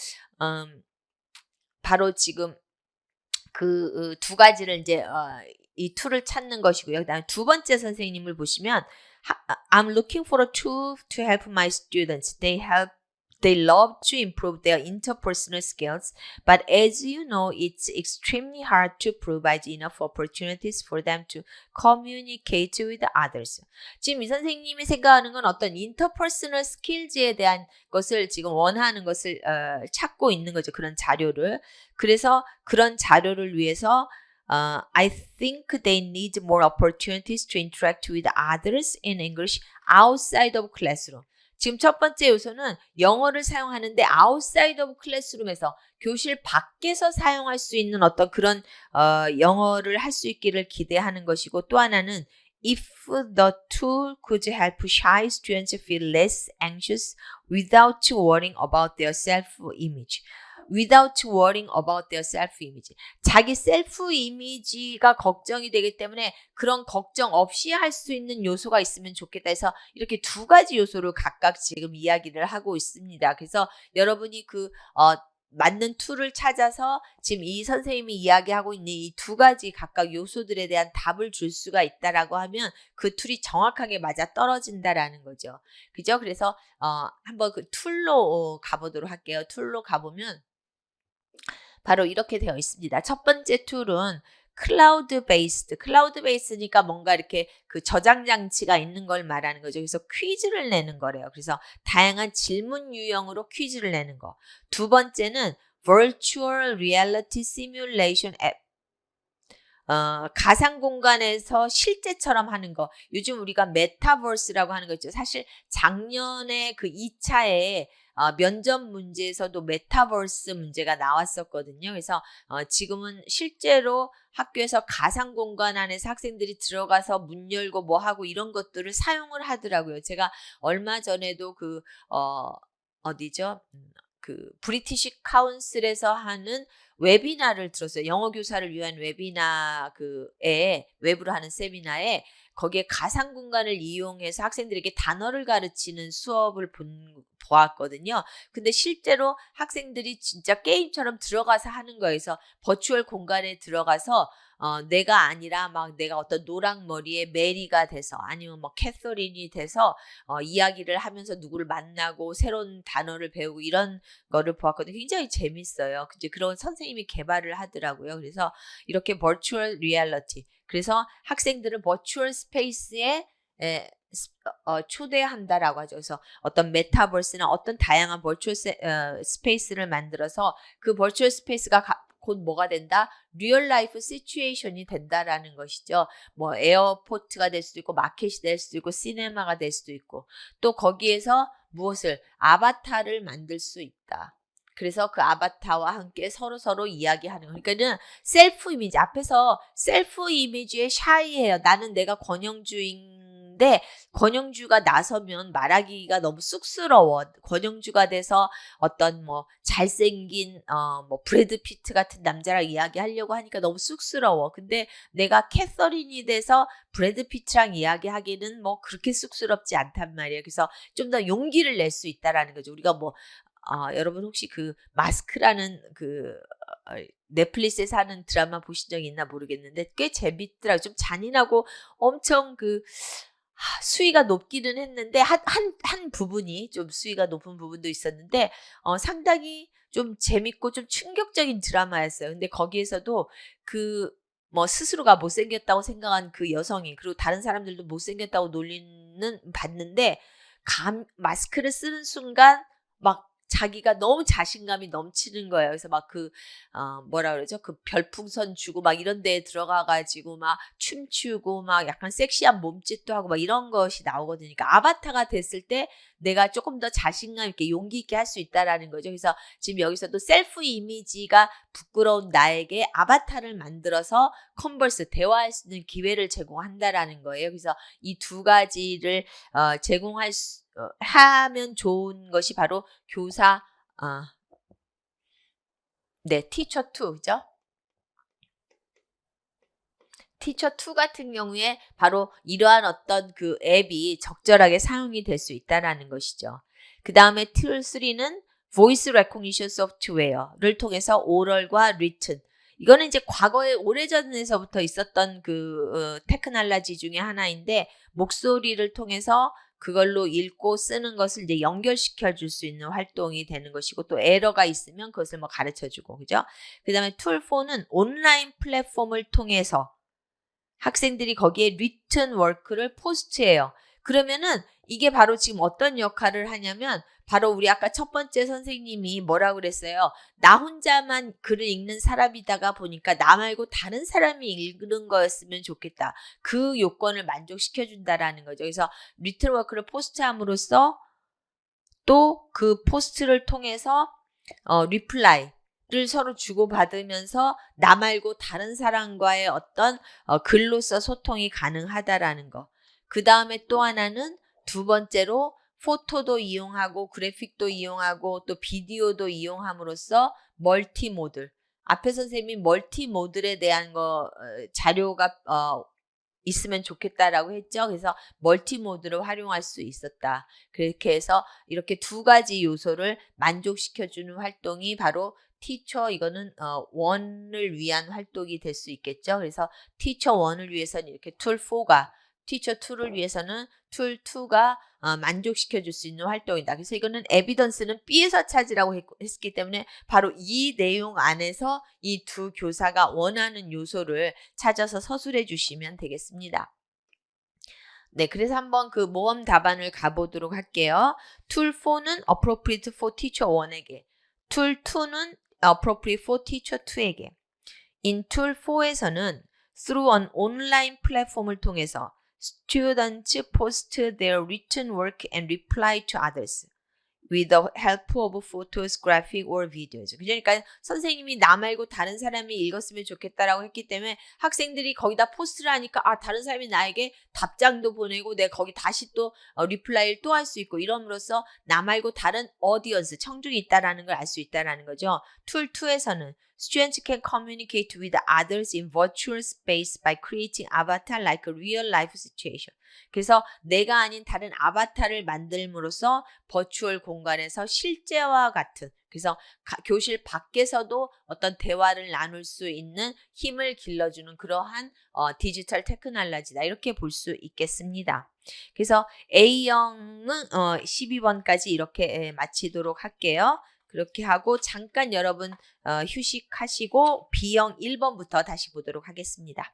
바로 지금 그 두 가지를 이제 이 툴을 찾는 것이고요. 그다음에 두 번째 선생님을 보시면 I'm looking for a tool to help my students. They love to improve their interpersonal skills, but as you know, it's extremely hard to provide enough opportunities for them to communicate with others. 지금 이 선생님이 생각하는 건 어떤 interpersonal skills에 대한 것을 지금 원하는 것을 찾고 있는 거죠. 그런 자료를. 그래서 그런 자료를 위해서 I think they need more opportunities to interact with others in English outside of classroom. 지금 첫 번째 요소는 영어를 사용하는데 outside of classroom에서 교실 밖에서 사용할 수 있는 어떤 그런 영어를 할 수 있기를 기대하는 것이고 또 하나는 if the tool could help shy students feel less anxious without worrying about their self-image. Without worrying about their self-image. 자기 셀프-이미지가 걱정이 되기 때문에 그런 걱정 없이 할 수 있는 요소가 있으면 좋겠다 해서 이렇게 두 가지 요소를 각각 지금 이야기를 하고 있습니다. 그래서 여러분이 맞는 툴을 찾아서 지금 이 선생님이 이야기하고 있는 이 두 가지 각각 요소들에 대한 답을 줄 수가 있다라고 하면 그 툴이 정확하게 맞아 떨어진다라는 거죠. 그죠? 그래서 한번 그 툴로 가보도록 할게요. 툴로 가보면 바로 이렇게 되어 있습니다. 첫 번째 툴은 클라우드 베이스니까 뭔가 이렇게 그 저장 장치가 있는 걸 말하는 거죠. 그래서 퀴즈를 내는 거래요. 그래서 다양한 질문 유형으로 퀴즈를 내는 거. 두 번째는 Virtual Reality Simulation 앱. 가상 공간에서 실제처럼 하는 거. 요즘 우리가 메타버스라고 하는 거 있죠. 사실 작년에 그 2차에 면접 문제에서도 메타버스 문제가 나왔었거든요. 그래서 지금은 실제로 학교에서 가상 공간 안에서 학생들이 들어가서 문 열고 뭐 하고 이런 것들을 사용을 하더라고요. 제가 얼마 전에도 어디죠? 그 브리티시 카운슬에서 하는 웨비나를 들었어요. 영어 교사를 위한 웹으로 하는 세미나에 거기에 가상 공간을 이용해서 학생들에게 단어를 가르치는 수업을 보았거든요. 근데 실제로 학생들이 진짜 게임처럼 들어가서 하는 거에서 버추얼 공간에 들어가서 내가 아니라 막 내가 어떤 노랑머리의 메리가 돼서 아니면 뭐 캐서린이 돼서 이야기를 하면서 누구를 만나고 새로운 단어를 배우고 이런 거를 보았거든요. 굉장히 재밌어요. 이제 그런 선생님이 개발을 하더라고요. 그래서 이렇게 버추얼 리얼리티. 그래서 학생들을 버추얼 스페이스에 초대한다라고 하죠. 그래서 어떤 메타버스나 어떤 다양한 버추얼 스페이스를 만들어서 그 버추얼 스페이스가 곧 뭐가 된다? 리얼 라이프 시츄에이션이 된다라는 것이죠. 뭐 에어포트가 될 수도 있고 마켓이 될 수도 있고 시네마가 될 수도 있고 또 거기에서 무엇을 아바타를 만들 수 있다. 그래서 그 아바타와 함께 서로 이야기하는 거. 그러니까는 셀프 이미지 앞에서 셀프 이미지에 샤이해요. 나는 내가 권영주인데 근데 권영주가 나서면 말하기가 너무 쑥스러워. 권영주가 돼서 어떤 뭐 잘생긴 뭐 브래드 피트 같은 남자랑 이야기하려고 하니까 너무 쑥스러워. 근데 내가 캐서린이 돼서 브래드 피트랑 이야기하기는 뭐 그렇게 쑥스럽지 않단 말이에요. 그래서 좀 더 용기를 낼 수 있다라는 거죠. 우리가 뭐 여러분 혹시 그 마스크라는 그 넷플릭스에서 하는 드라마 보신 적 있나 모르겠는데 꽤 재밌더라고요. 좀 잔인하고 엄청 그 수위가 높기는 했는데 한 부분이 좀 수위가 높은 부분도 있었는데 상당히 좀 재밌고 좀 충격적인 드라마였어요. 근데 거기에서도 그 뭐 스스로가 못생겼다고 생각한 그 여성이 그리고 다른 사람들도 못생겼다고 놀리는 봤는데 마스크를 쓰는 순간 막 자기가 너무 자신감이 넘치는 거예요. 그래서 막 뭐라 그러죠? 그 별풍선 주고 막 이런 데에 들어가 가지고 막 춤추고 막 약간 섹시한 몸짓도 하고 막 이런 것이 나오거든요. 그러니까 아바타가 됐을 때 내가 조금 더 자신감 있게 용기 있게 할 수 있다라는 거죠. 그래서 지금 여기서도 셀프 이미지가 부끄러운 나에게 아바타를 만들어서 컨버스 대화할 수 있는 기회를 제공한다라는 거예요. 그래서 이 두 가지를 하면 좋은 것이 바로 교사, 네, 티처 2, 그죠? 티처 2 같은 경우에 바로 이러한 어떤 그 앱이 적절하게 사용이 될 수 있다라는 것이죠. 그 다음에 툴 3는 Voice Recognition Software를 통해서 오럴과 written. 이거는 이제 과거에 오래전에서부터 있었던 테크놀로지 중에 하나인데 목소리를 통해서 그걸로 읽고 쓰는 것을 이제 연결시켜 줄 수 있는 활동이 되는 것이고 또 에러가 있으면 그것을 뭐 가르쳐 주고 그죠? 그다음에 툴 4는 온라인 플랫폼을 통해서 학생들이 거기에 리튼 워크를 포스트해요. 그러면은 이게 바로 지금 어떤 역할을 하냐면 바로 우리 아까 첫 번째 선생님이 뭐라고 그랬어요? 나 혼자만 글을 읽는 사람이다가 보니까 나 말고 다른 사람이 읽는 거였으면 좋겠다. 그 요건을 만족시켜 준다라는 거죠. 그래서 리튼 워크를 포스트함으로써 또 그 포스트를 통해서 리플라이를 서로 주고받으면서 나 말고 다른 사람과의 어떤 글로서 소통이 가능하다라는 거. 그 다음에 또 하나는 두 번째로 포토도 이용하고 그래픽도 이용하고 또 비디오도 이용함으로써 멀티모드. 앞에 선생님이 멀티모드에 대한 자료가 있으면 좋겠다라고 했죠. 그래서 멀티모드를 활용할 수 있었다. 그렇게 해서 이렇게 두 가지 요소를 만족시켜주는 활동이 바로 이거는 원을 위한 활동이 될 수 있겠죠. 그래서 티처 1을 위해서는 이렇게 툴 4가 티처 2를 위해서는 툴 2가 만족시켜 줄 수 있는 활동이다. 그래서 이거는 에비던스는 B에서 찾으라고 했기 때문에 바로 이 내용 안에서 이 두 교사가 원하는 요소를 찾아서 서술해 주시면 되겠습니다. 네, 그래서 한번 그 모험 답안을 가보도록 할게요. 툴 4는 appropriate for teacher 1에게, 툴 2는 appropriate for teacher 2에게. In 툴 4에서는 through an online 플랫폼을 통해서 students post their written work and reply to others with the help of photos, graphic or videos. 그러니까 선생님이 나 말고 다른 사람이 읽었으면 좋겠다라고 했기 때문에 학생들이 거기다 포스트를 하니까 다른 사람이 나에게 답장도 보내고 내가 거기 다시 또 리플라이를 또 할 수 있고 이럼으로써 나 말고 다른 오디언스, 청중이 있다라는 걸 알 수 있다라는 거죠. 툴 2에서는 students can communicate with others in virtual space by creating avatar like a real life situation. 그래서 내가 아닌 다른 아바타를 만들므로써 버추얼 공간에서 실제와 같은 그래서 교실 밖에서도 어떤 대화를 나눌 수 있는 힘을 길러주는 그러한 디지털 테크놀로지다. 이렇게 볼 수 있겠습니다. 그래서 A형은 12번까지 이렇게 마치도록 할게요. 그렇게 하고 잠깐 여러분 휴식하시고 B형 1번부터 다시 보도록 하겠습니다.